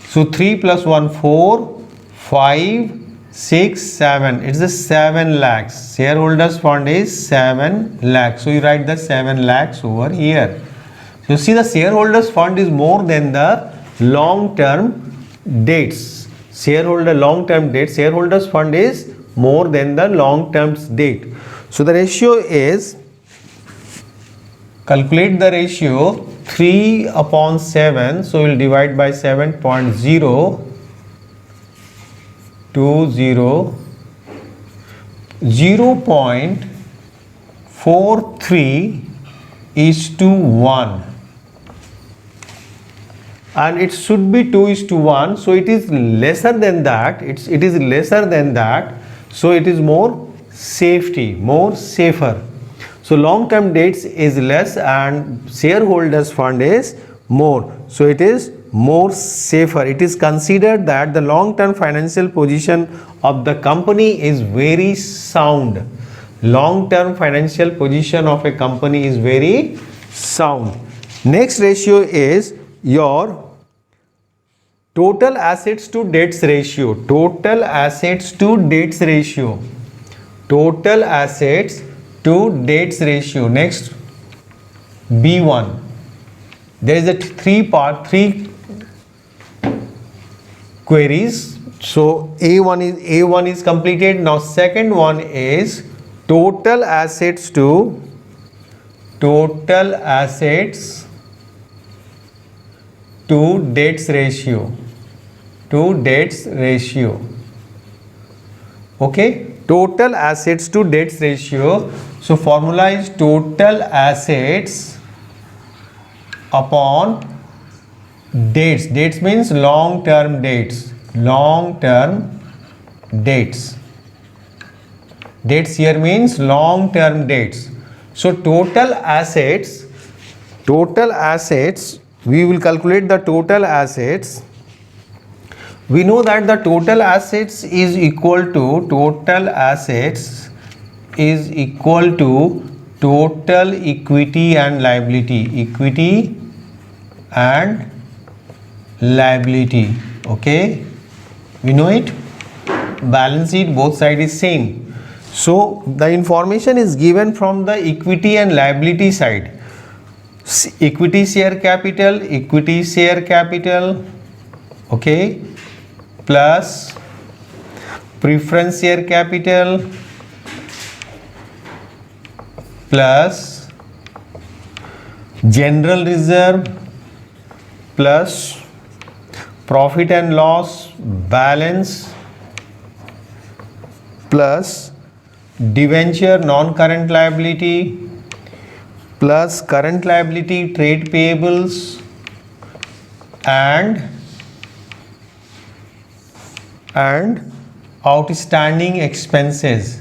So 3 plus 1 4, 5, 6, 7, it's the 7 lakhs. Shareholders fund is 7 lakhs. So you write the 7 lakhs over here. So see, the shareholders fund is more than the long term debts. Shareholders fund is more than the long term debt. So the ratio is, calculate the ratio, 3 upon 7. So we'll divide by 7.020, 0.43 is to 1. and it should be 2:1, so it is lesser than that. It is lesser than that, so it is more safety, more safer. So long term debts is less and shareholders fund is more, so it is more safer. It is considered that the long term financial position of the company is very sound. Long term financial position of a company is very sound. Next ratio is your total assets to debts ratio. Total assets to debts ratio. Total assets to debts ratio. Next, B1. There is a three queries. So A1 is completed. Now second one is total assets to debts ratio. Okay, total assets to debts ratio. So formula is total assets upon debts. Debts means long term debts. Debts here means long term debts. So total assets, we will calculate the total assets. We know that the total assets is equal to total equity and liability. Okay, we know it. Balance sheet, both sides is same. So the information is given from the equity and liability side. Equity share capital, okay, plus preference share capital plus general reserve plus profit and loss balance plus debenture non-current liability plus current liability trade payables and outstanding expenses.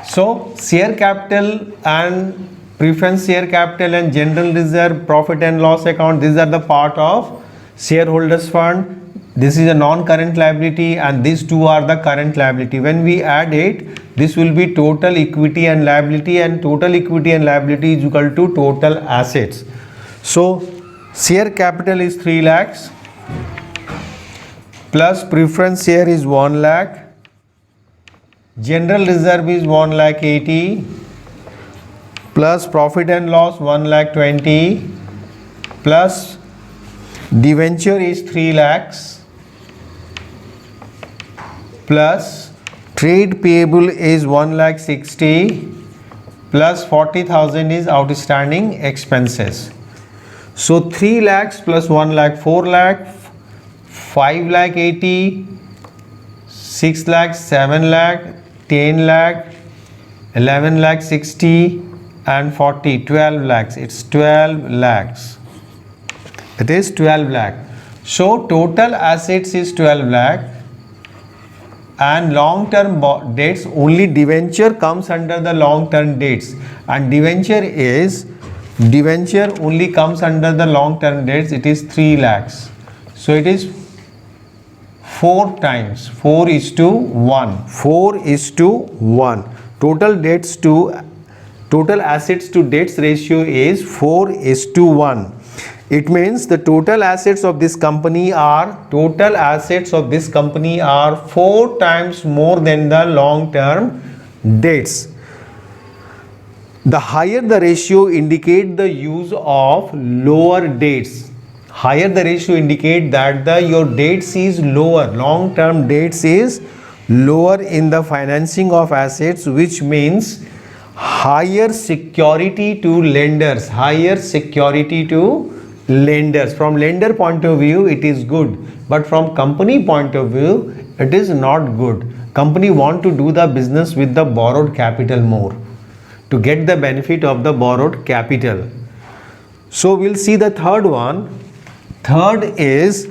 So share capital and preference share capital and general reserve, profit and loss account, these are the part of shareholders fund. This is a non-current liability and these two are the current liability. When we add it, this will be total equity and liability, and total equity and liability is equal to total assets. So share capital is 3 lakhs plus preference share is 1 lakh, general reserve is 1 lakh 80 plus profit and loss 1 lakh 20 plus debenture is 3 lakhs plus trade payable is 1 lakh 60 plus 40,000 is outstanding expenses. So 3 lakhs plus 1 lakh 4 lakh, 5 lakh 80, 6 lakh 7 lakh, 10 lakh, 11 lakh 60 and 40, 12 lakhs. It's 12 lakhs. It is 12 lakh. So total assets is 12 lakh and long term debts, only debenture comes under the long term debts, and debenture only comes under the long term debts. It is 3 lakhs. So it is 4 times, 4:1. Total assets to debts ratio is 4:1. It means the total assets of this company are 4 times more than the long term debts. The higher the ratio indicate the use of lower debts. Higher the ratio indicate that your debts is lower, long term debts is lower in the financing of assets, which means higher security to lenders. From lender point of view it is good, but from company point of view it is not good. Company want to do the business with the borrowed capital more. to get the benefit of the borrowed capital. So we'll see the third one. Third is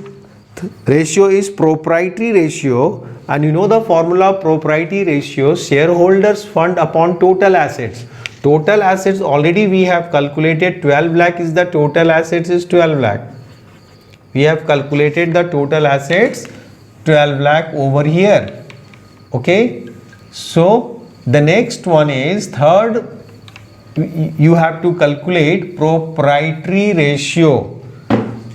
ratio is proprietary ratio, and you know the formula of proprietary ratio, shareholders fund upon total assets. Total assets already we have calculated 12 lakh is the total assets is 12 lakh. We have calculated the total assets 12 lakh over here. Okay. So the next one is third, you have to calculate proprietary ratio.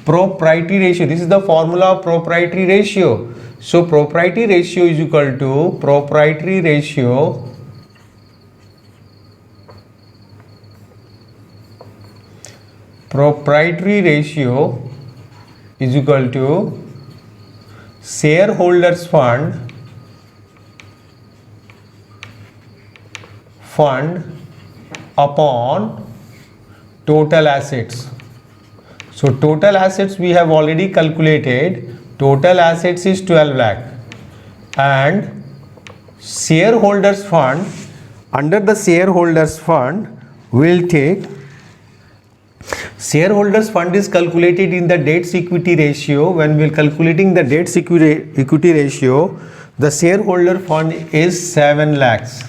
Proprietary ratio, this is the formula of proprietary ratio. So proprietary ratio is equal to proprietary ratio is equal to shareholders fund upon total assets. So total assets we have already calculated. Total assets is 12 lakh, and shareholders fund, under the shareholders fund we'll take, shareholders fund is calculated in the debt equity ratio. When we're calculating the debt equity ratio, the shareholder fund is 7 lakhs.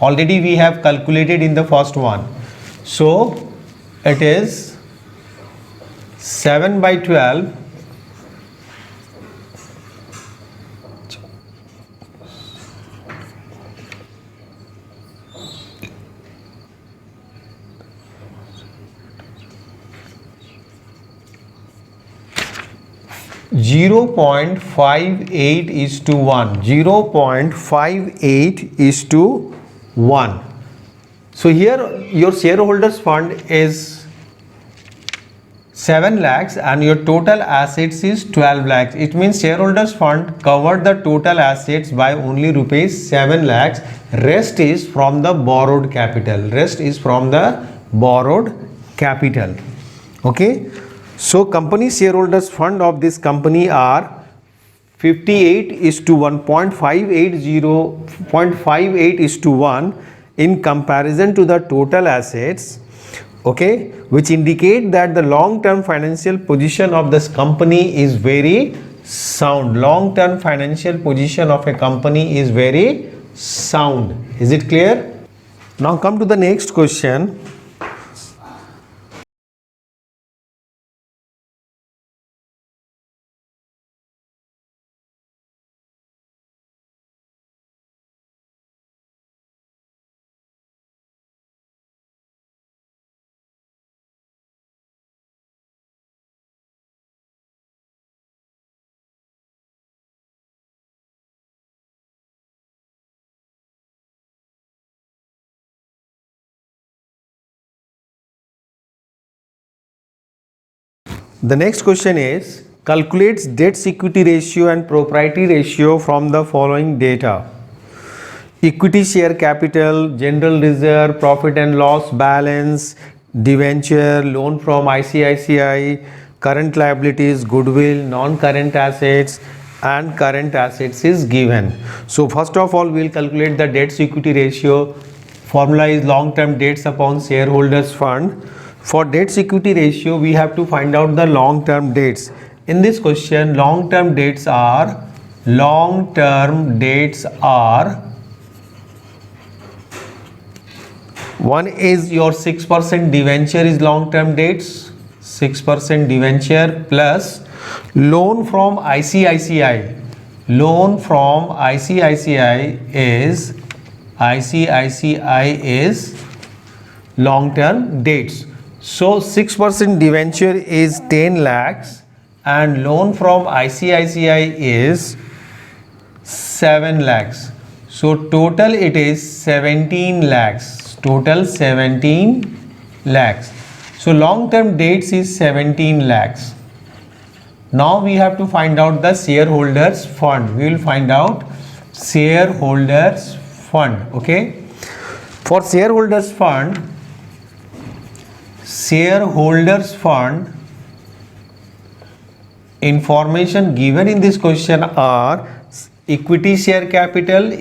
Already we have calculated in the first one. So it is 7 by 12 0.58 is to 1. 0.58 is to 1. So here your shareholders fund is 7 lakhs and your total assets is 12 lakhs. It means shareholders fund covered the total assets by only rupees 7 lakhs. Rest is from the borrowed capital. Rest is from the borrowed capital. Okay. So company shareholders fund of this company are 58 is to 1.58 is to 1 in comparison to the total assets. Okay, which indicate that the long-term financial position of this company is very sound. Long-term financial position of a company is very sound. Is it clear? Now come to the next question. The next question is, calculates debt equity ratio and proprietary ratio from the following data: equity share capital, general reserve, profit and loss balance, debenture, loan from ICICI, current liabilities, goodwill, non-current assets, and current assets is given. So first of all, we will calculate the debt equity ratio. Formula is long-term debts upon shareholders fund. For debt equity ratio, we have to find out the long-term debts. In this question, long-term debts are one is your 6% debenture is long-term debts, 6% debenture plus loan from ICICI. Loan from ICICI is long-term debts. So 6% debenture is 10 lakhs and loan from ICICI is 7 lakhs. So total it is 17 lakhs. Total 17 lakhs. So long-term debts is 17 lakhs. Now we have to find out the shareholders fund. We will find out shareholders fund. Okay. For shareholders fund, information given in this question are equity share capital,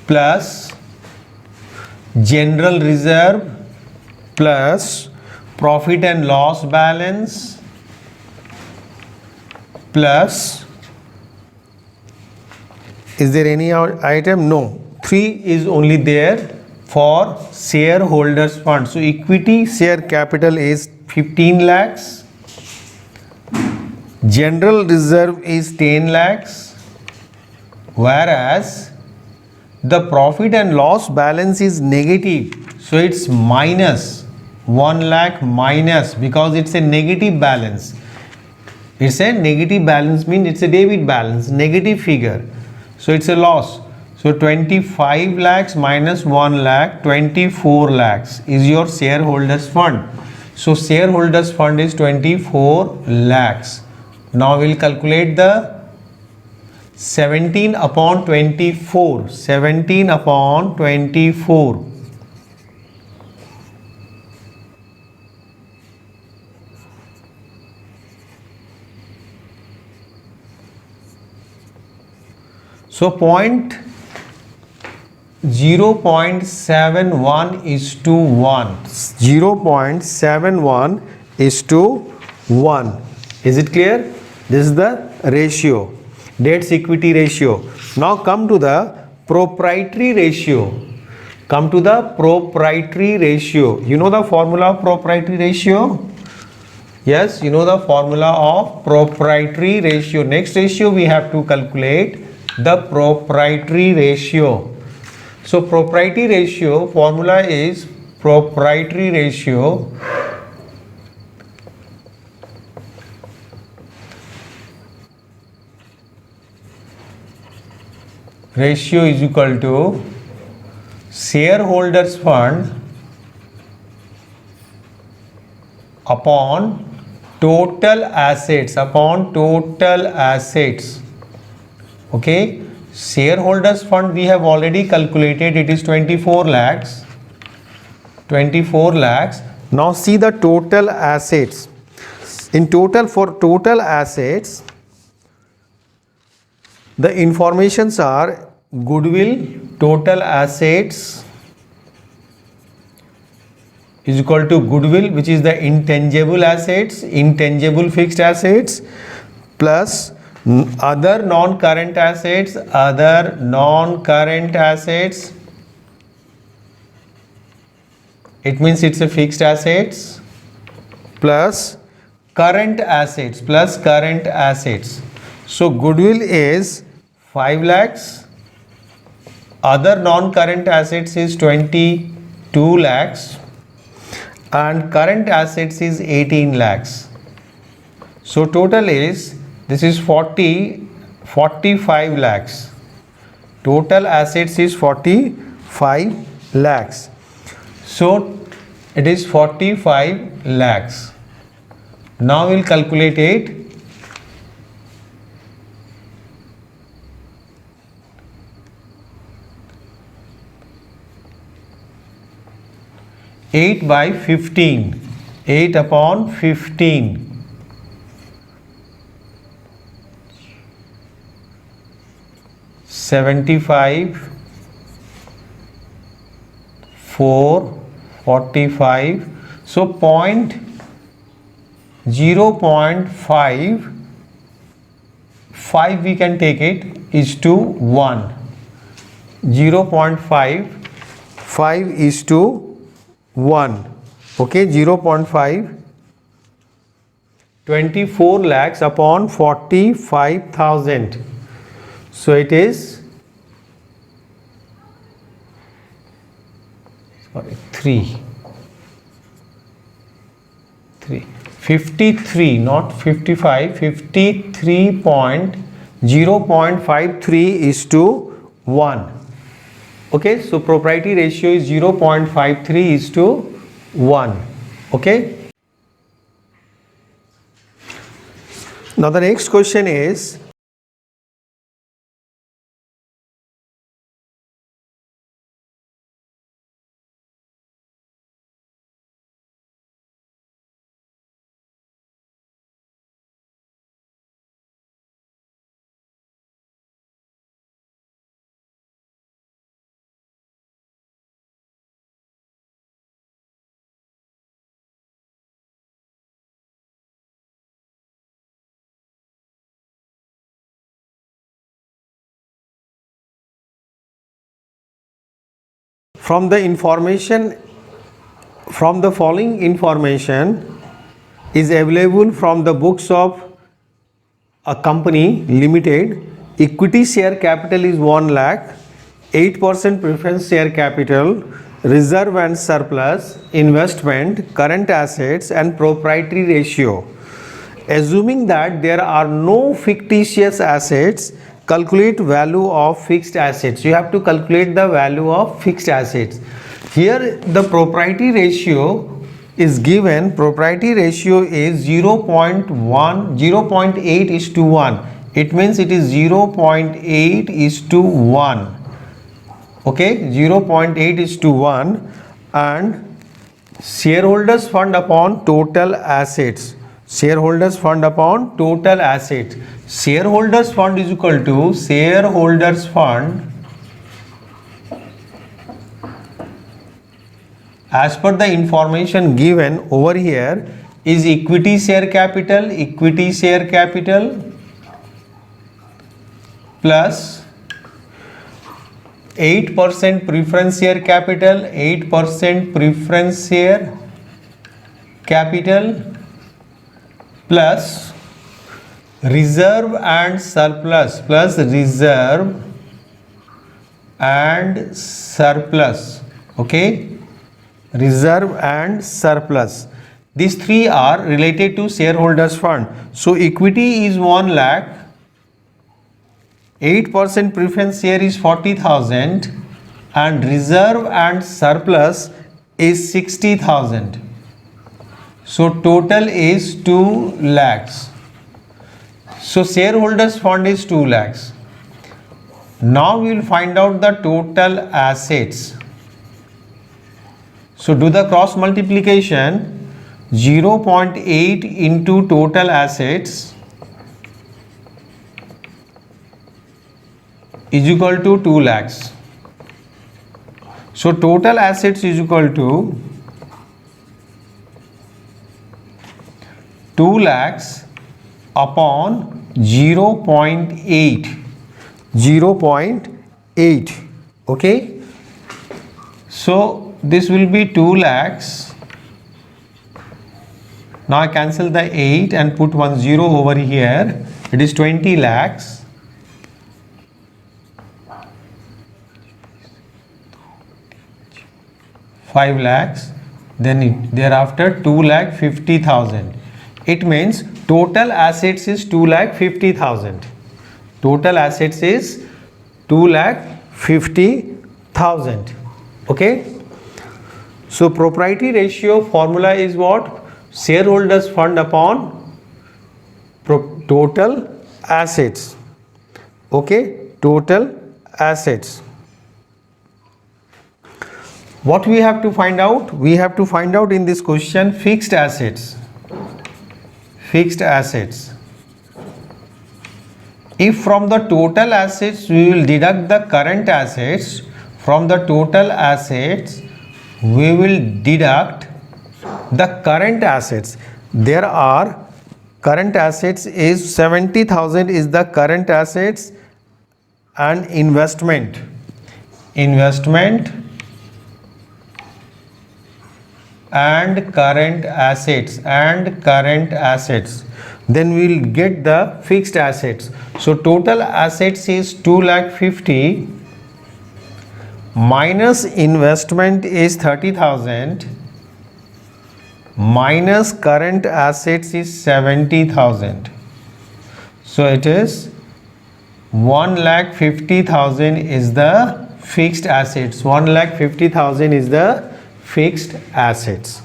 plus general reserve plus profit and loss balance plus, is there any item? No, 3 is only there for shareholders fund. So equity share capital is 15 lakhs, general reserve is 10 lakhs, whereas the profit and loss balance is negative, so it's minus 1 lakh minus, because it's a negative balance. It's a negative balance means it's a debit balance, negative figure, so it's a loss. So 25 lakhs minus 1 lakh, 24 lakhs is your shareholders fund. So shareholders fund is 24 lakhs. Now we'll calculate the 17 upon 24. 17 upon 24. So 0.71 is to 1. 0.71 is to 1. Is it clear? This is the ratio, debts equity ratio. Now come to the proprietary ratio. Come to the proprietary ratio. You know the formula of proprietary ratio? Yes, you know the formula of proprietary ratio. Next ratio we have to calculate the proprietary ratio. So proprietary ratio formula is proprietary ratio is equal to shareholders fund upon total assets, okay. Shareholders fund we have already calculated, it is 24 lakhs. Now see the total assets. In total, for total assets, the informations are goodwill, total assets is equal to goodwill, which is the intangible assets, intangible fixed assets, plus other non-current assets, it means it's a fixed assets, plus current assets, So goodwill is 5 lakhs, other non-current assets is 22 lakhs, and current assets is 18 lakhs. So total is, this is 45 lakhs. Total assets is 45 lakhs. So it is 45 lakhs. Now we'll calculate it. 8 by 15. 8 upon 15. 75, 4, 45. So 0.5 we can take it is to 1. 0.5 is to 1. Okay, 0.5. 24 lakhs upon 45,000. So it is 3. 53, not 55. 0.53 is to 1. Okay, so proprietary ratio is 0.53 is to 1. Okay. Now the next question is, from the following information is available from the books of a company limited. Equity share capital is 1 lakh, 8% preference share capital, reserve and surplus, investment, current assets and proprietary ratio. Assuming that there are no fictitious assets, calculate value of fixed assets. You have to calculate the value of fixed assets. Here the proprietary ratio is given. Proprietary ratio is 0.8 is to 1. It means it is 0.8 is to 1. Okay, 0.8 is to 1. And shareholders fund upon total assets. Shareholders fund upon total assets. Shareholders fund is equal to shareholders fund as per the information given over here is equity share capital plus 8% preference share capital, 8% preference share capital plus reserve and surplus okay, reserve and surplus. These three are related to shareholders fund. So equity is 1 lakh, 8% preference share is 40,000 and reserve and surplus is 60,000. So total is 2 lakhs. So shareholders fund is 2 lakhs. Now we will find out the total assets. So do the cross multiplication. 0.8 into total assets is equal to 2 lakhs. So total assets is equal to 2 lakhs upon 0.8. Okay. So this will be 2 lakhs. Now I cancel the 8 and put 1 0 over here. It is 20 lakhs. Five lakhs. Then thereafter 2,50,000. It means total assets is 2,50,000. Total assets is 2,50,000. Okay. So proprietary ratio formula is what? Shareholders fund upon total assets. Okay, total assets. What we have to find out? We have to find out in this question fixed assets. Fixed assets. If from the total assets we will deduct the current assets, from the total assets we will deduct the current assets. There are current assets is 70,000 is the current assets and investment and current assets then we will get the fixed assets. So total assets is 2,50,000 minus investment is 30,000 minus current assets is 70,000. So it is 1,50,000 is the fixed assets. 1,50,000 is the fixed assets.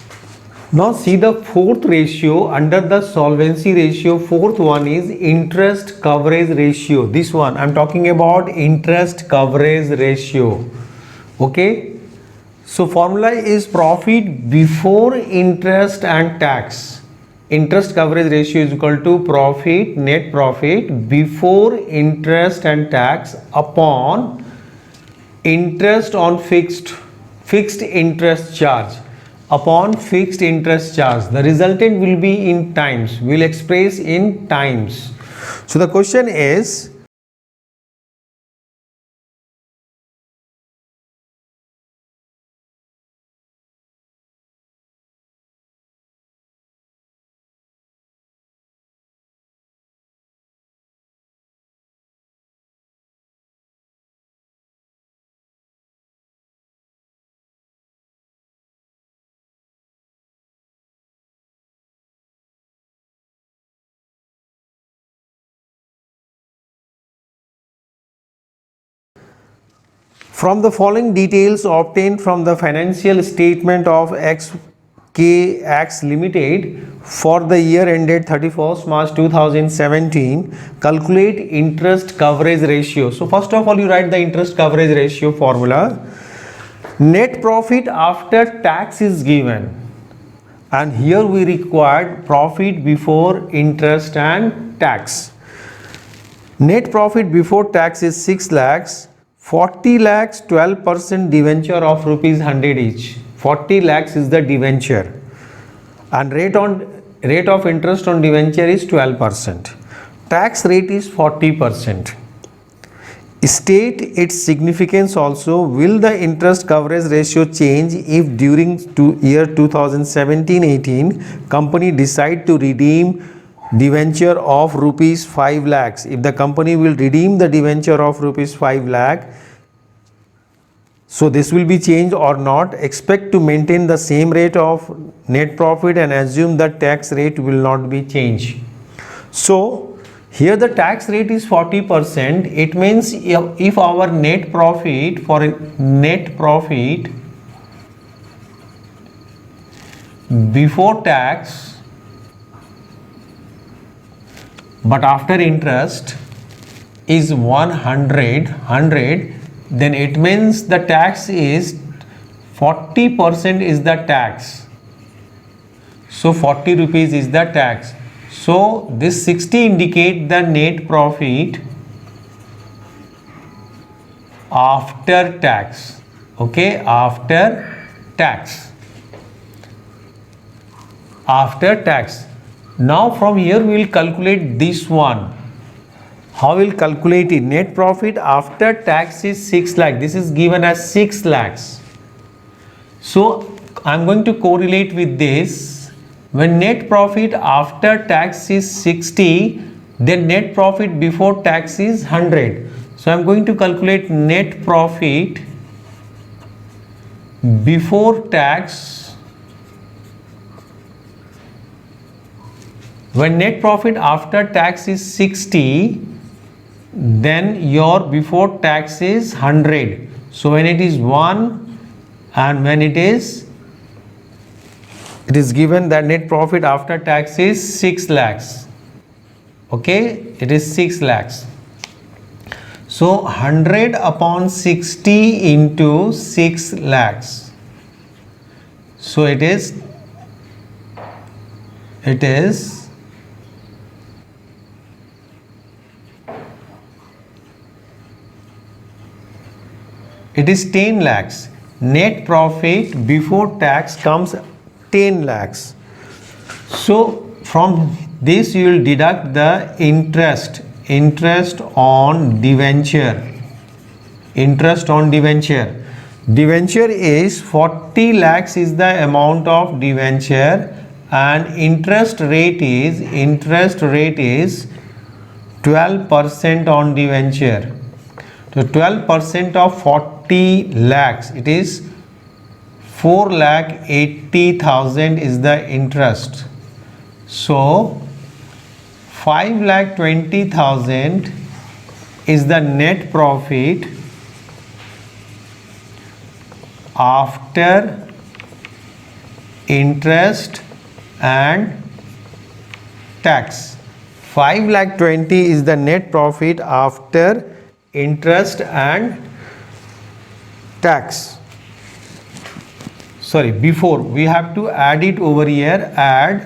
Now see the fourth ratio under the solvency ratio. Fourth one is interest coverage ratio. This one I am talking about interest coverage ratio. Okay. So formula is profit before interest and tax. Interest coverage ratio is equal to profit, net profit before interest and tax upon interest on fixed interest charge. Upon fixed interest charge. The resultant will be in times. We will express in times. So the question is From the following details obtained from the financial statement of XKX Limited for the year ended 31st March 2017, calculate interest coverage ratio. So first of all, you write the interest coverage ratio formula. Net profit after tax is given, and here we required profit before interest and tax. Net profit before tax is 6 lakhs. 40 lakhs, 12% debenture of rupees 100 each. 40 lakhs is the debenture, and rate of interest on debenture is 12%. Tax rate is 40%. State its significance also. Will the interest coverage ratio change if during year 2017-18 company decide to redeem debenture of rupees 5 lakhs? If the company will redeem the debenture of rupees 5 lakh, so this will be changed or not. Expect to maintain the same rate of net profit and assume the tax rate will not be changed. So here the tax rate is 40%. It means if our net profit before tax but after interest is 100, then it means the tax is 40% is the tax. So 40 rupees is the tax. So this 60 indicate the net profit after tax. Okay, after tax. Now from here we will calculate this one. How will calculate it? Net profit after tax is 6 lakh. This is given as 6 lakhs. So I am going to correlate with this. When net profit after tax is 60, then net profit before tax is 100. So I am going to calculate net profit before tax. When net profit after tax is 60, then your before tax is 100. So when it is 1 and when it is given that net profit after tax is 6 lakhs. Okay, it is 6 lakhs. So 100 upon 60 into 6 lakhs. So it is 10 lakhs. Net profit before tax comes 10 lakhs. So from this you will deduct the interest on debenture. Debenture is 40 lakhs is the amount of debenture, and interest rate is 12% on debenture. So 12% of 40 lakhs, it is 4,80,000 is the interest. So 5,20,000 is the net profit after interest and tax. 5,20,000 is the net profit after interest and tax. Sorry, before, we have to add it over here. Add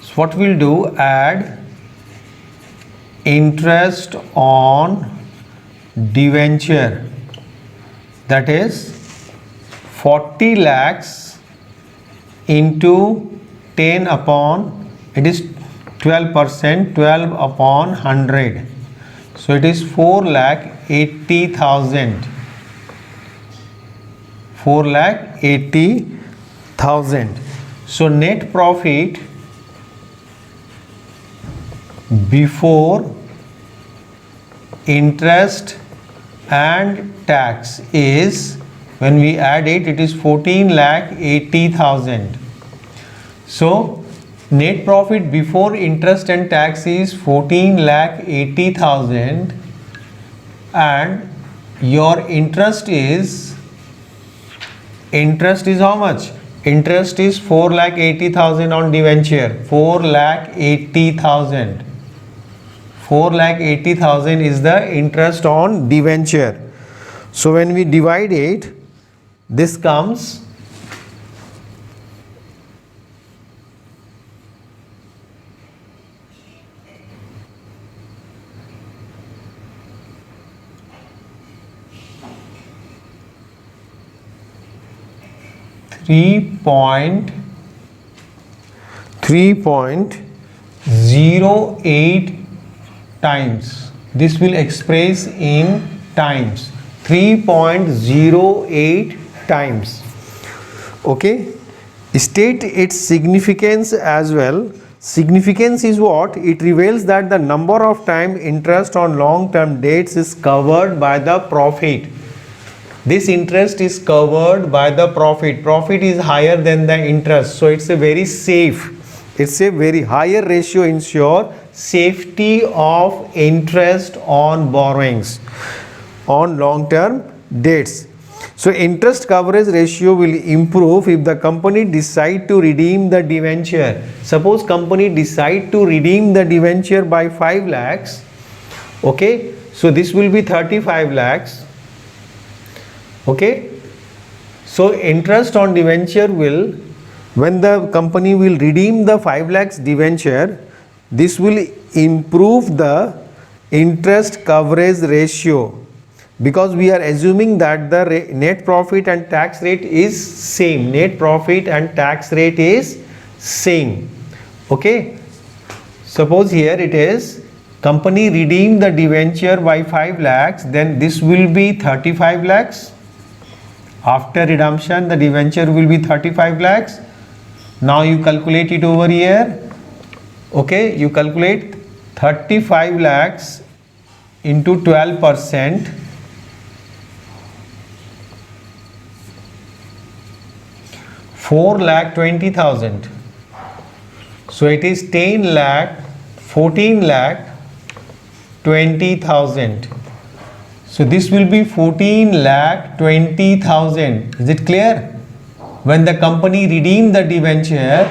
so what we'll do, add interest on debenture, that is 40 lakhs into 10 upon, it is 12%, 12 upon 100. So it is 4,80,000. 4,80,000. So net profit before interest and tax is When we add it, it is 14,80,000. So net profit before interest and tax is 14,80,000, and your interest is how much? Interest is 4,80,000 on debenture. 4,80,000. 4,80,000 is the interest on debenture. So when we divide it, this comes 3.08 times. This will express in times. 3.08 times. Okay. State its significance as well. Significance is what? It reveals that the number of time interest on long-term debts is covered by the profit. This interest is covered by the profit. Profit is higher than the interest. So it's a very safe. It's a very higher ratio ensure safety of interest on borrowings on long-term debts. So interest coverage ratio will improve if the company decide to redeem the debenture. Suppose company decide to redeem the debenture by 5 lakhs. Okay. So this will be 35 lakhs. Okay. So interest on debenture will, when the company will redeem the 5 lakhs debenture, this will improve the interest coverage ratio, because we are assuming that the net profit and tax rate is same. Net profit and tax rate is same. Okay. Suppose here it is company redeem the debenture by 5 lakhs, then this will be 35 lakhs. After redemption, the debenture will be 35 lakhs. Now you calculate it over here. Okay, you calculate 35 lakhs into 12%. 4,20,000. So it is 14,20,000. So this will be 14,20,000. Is it clear? When the company redeem the debenture,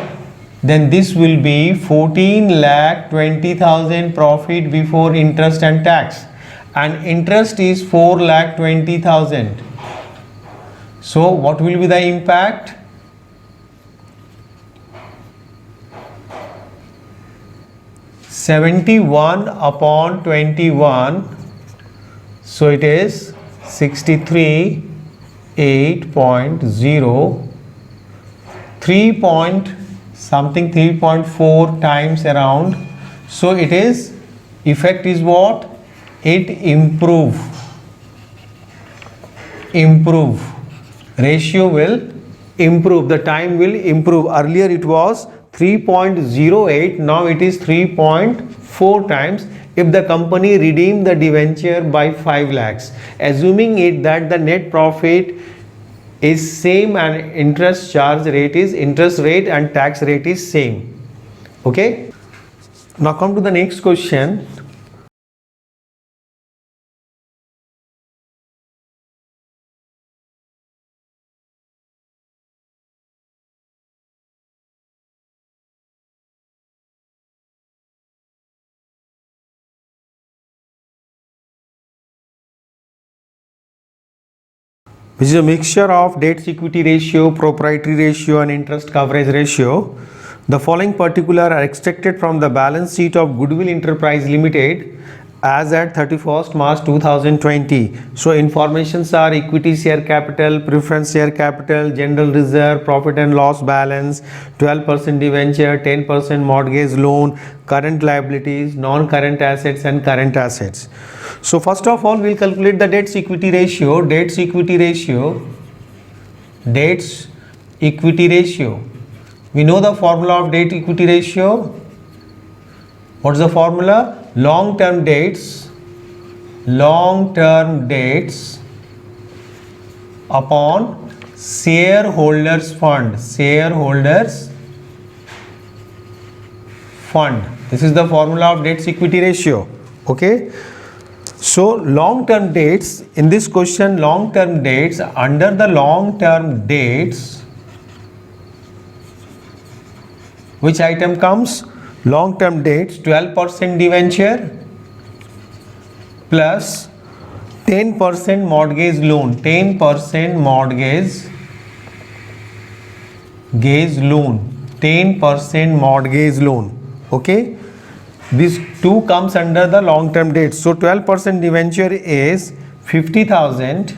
then this will be 14,20,000 profit before interest and tax, and interest is 4,20,000. So what will be the impact? 71 upon 21. So it is 63, 8.0, 3.4 times around. So it is, effect is what? It improve. Ratio will improve. The time will improve. Earlier it was 3.08. Now it is 3.4 times. If the company redeem the debenture by 5 lakhs, assuming it that the net profit is same and interest rate and tax rate is same. Okay. Now come to the next question. Which is a mixture of debt equity ratio, proprietary ratio and interest coverage ratio. The following particulars are extracted from the balance sheet of Goodwill Enterprise Limited as at 31st March 2020. So informations are equity share capital, preference share capital, general reserve, profit and loss balance, 12% debenture, 10% mortgage loan, current liabilities, non-current assets and current assets. So first of all, we'll calculate the debt equity ratio. Debt equity ratio. We know the formula of debt equity ratio. What is the formula? Long-term debts upon shareholders fund. Shareholders fund. This is the formula of debt equity ratio. Okay. So long term dates, in this question, long term dates, under the long term dates, which item comes? Long term dates, 12% debenture plus 10% mortgage loan. 10% mortgage loan. 10% mortgage loan. Okay. These two comes under the long term dates. So 12% debenture is 50,000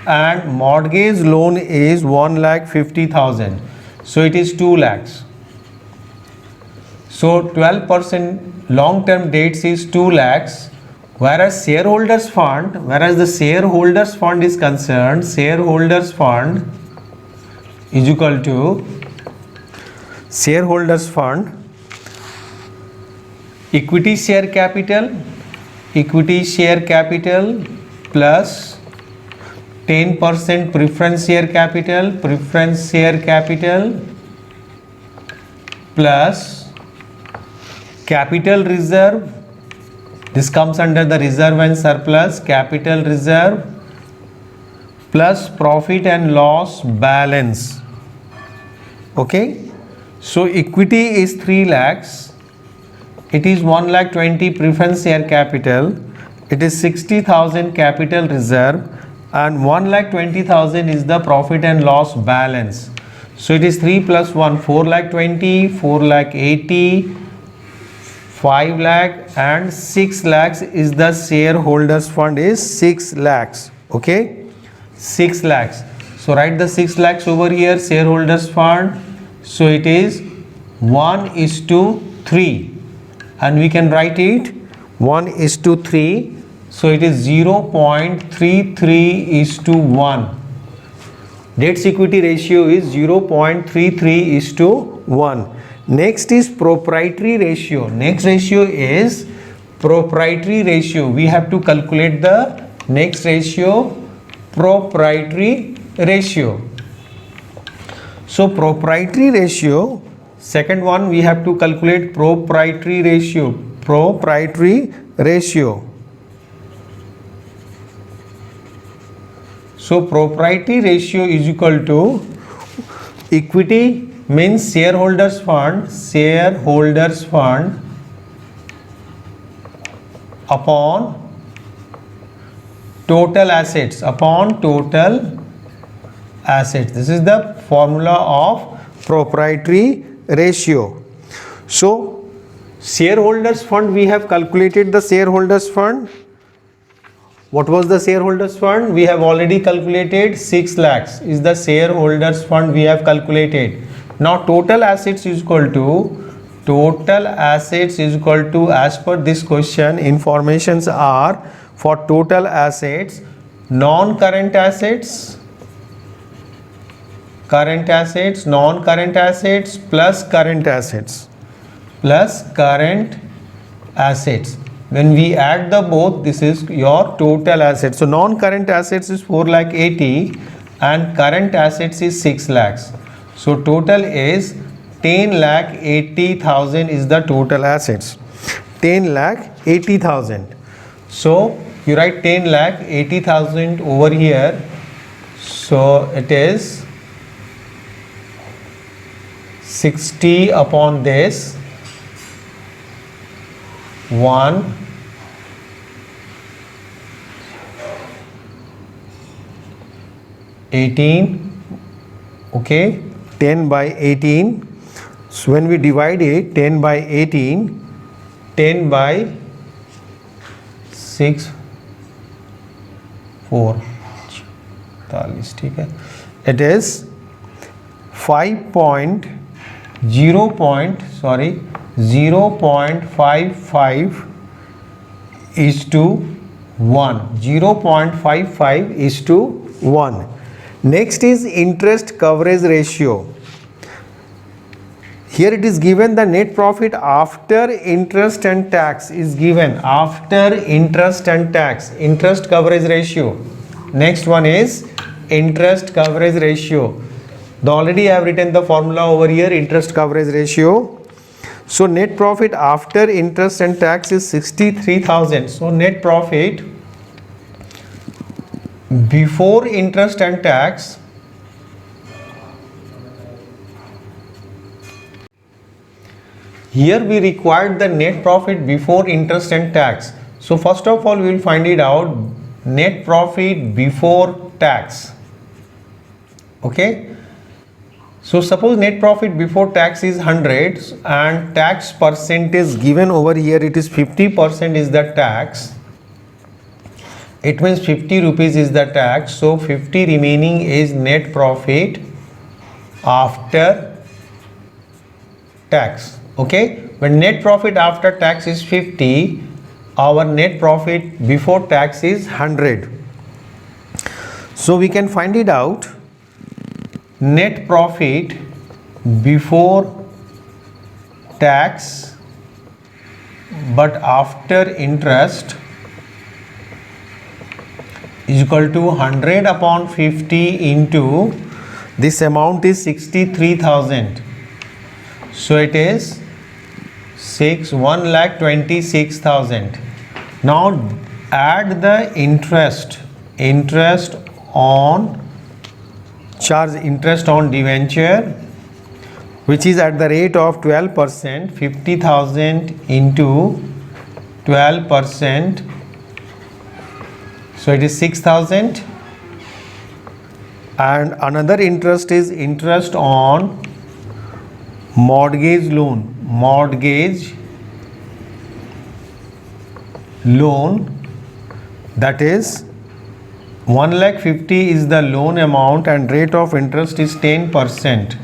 and mortgage loan is 1,50,000. So it is 2 lakhs. So 12% long term dates is 2 lakhs, whereas the shareholders fund is concerned, shareholders fund is equal to shareholders fund equity share capital plus 10% preference share capital plus capital reserve. This comes under the reserve and surplus. Capital reserve plus profit and loss balance. Okay. So equity is 3 lakhs. It is 1,20,000 preference share capital. It is 60,000 capital reserve and 1,20,000 is the profit and loss balance. So it is 3 plus 1, 4,20,000, 4,80,000, 5 lakh and 6 lakhs is the shareholders fund is 6 lakhs. Okay, 6 lakhs. So write the 6 lakhs over here, shareholders fund. So it is 1:3 and we can write it 1:3. So it is 0.33:1. Debt equity ratio is 0.33:1. Next is proprietary ratio. Next ratio is proprietary ratio. We have to calculate the next ratio, proprietary ratio. So proprietary ratio, second one we have to calculate proprietary ratio. Proprietary ratio. So proprietary ratio is equal to equity means shareholders fund upon total assets, This is the formula of proprietary ratio. So shareholders fund, we have calculated the shareholders fund. What was the shareholders fund? We have already calculated 6 lakhs is the shareholders fund we have calculated. Now total assets is equal to as per this question, informations are for total assets, non-current assets, current assets, non-current assets plus current assets. When we add the both, this is your total assets. So non-current assets is 4,80,000 and current assets is 6 lakhs. So total is 10,80,000 is the total assets. 10,80,000. So you write 10,80,000 over here. So it is 60 upon this 1 18. Okay, 10 by 18. So when we divide it, 10 by 18, 10 by 6 4 ठीक है, it is 0.55 is to 1. 0.55 is to 1. Next is interest coverage ratio. Here it is given the net profit after interest and tax is given. After interest and tax, interest coverage ratio. Next one is interest coverage ratio. Already I have written the formula over here, interest coverage ratio. So net profit after interest and tax is 63,000. So net profit before interest and tax here we required the net profit before interest and tax. So first of all we will find it out, net profit before tax. Okay, so suppose net profit before tax is 100 and tax percent is given over here, it is 50% is the tax. It means 50 rupees is the tax, so 50 remaining is net profit after tax. Okay, when net profit after tax is 50, our net profit before tax is 100. So we can find it out, net profit before tax but after interest is equal to 100 upon 50 into this amount is 63,000. So it is 1,26,000. Now add the interest on debenture, which is at the rate of 12%, 50,000 into 12%, so it is 6,000. And another interest is interest on mortgage loan, that is 1,50,000 is the loan amount and rate of interest is 10%,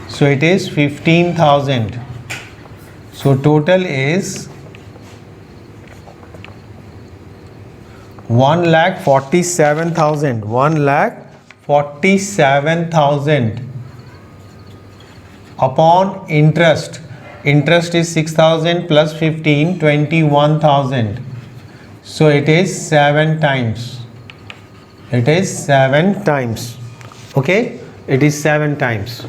so it is 15,000. So total is 1,47,000 upon interest. Interest is 6,000 plus 15, 21,000. So it is 7 times. It is 7 times. Okay, it is 7 times.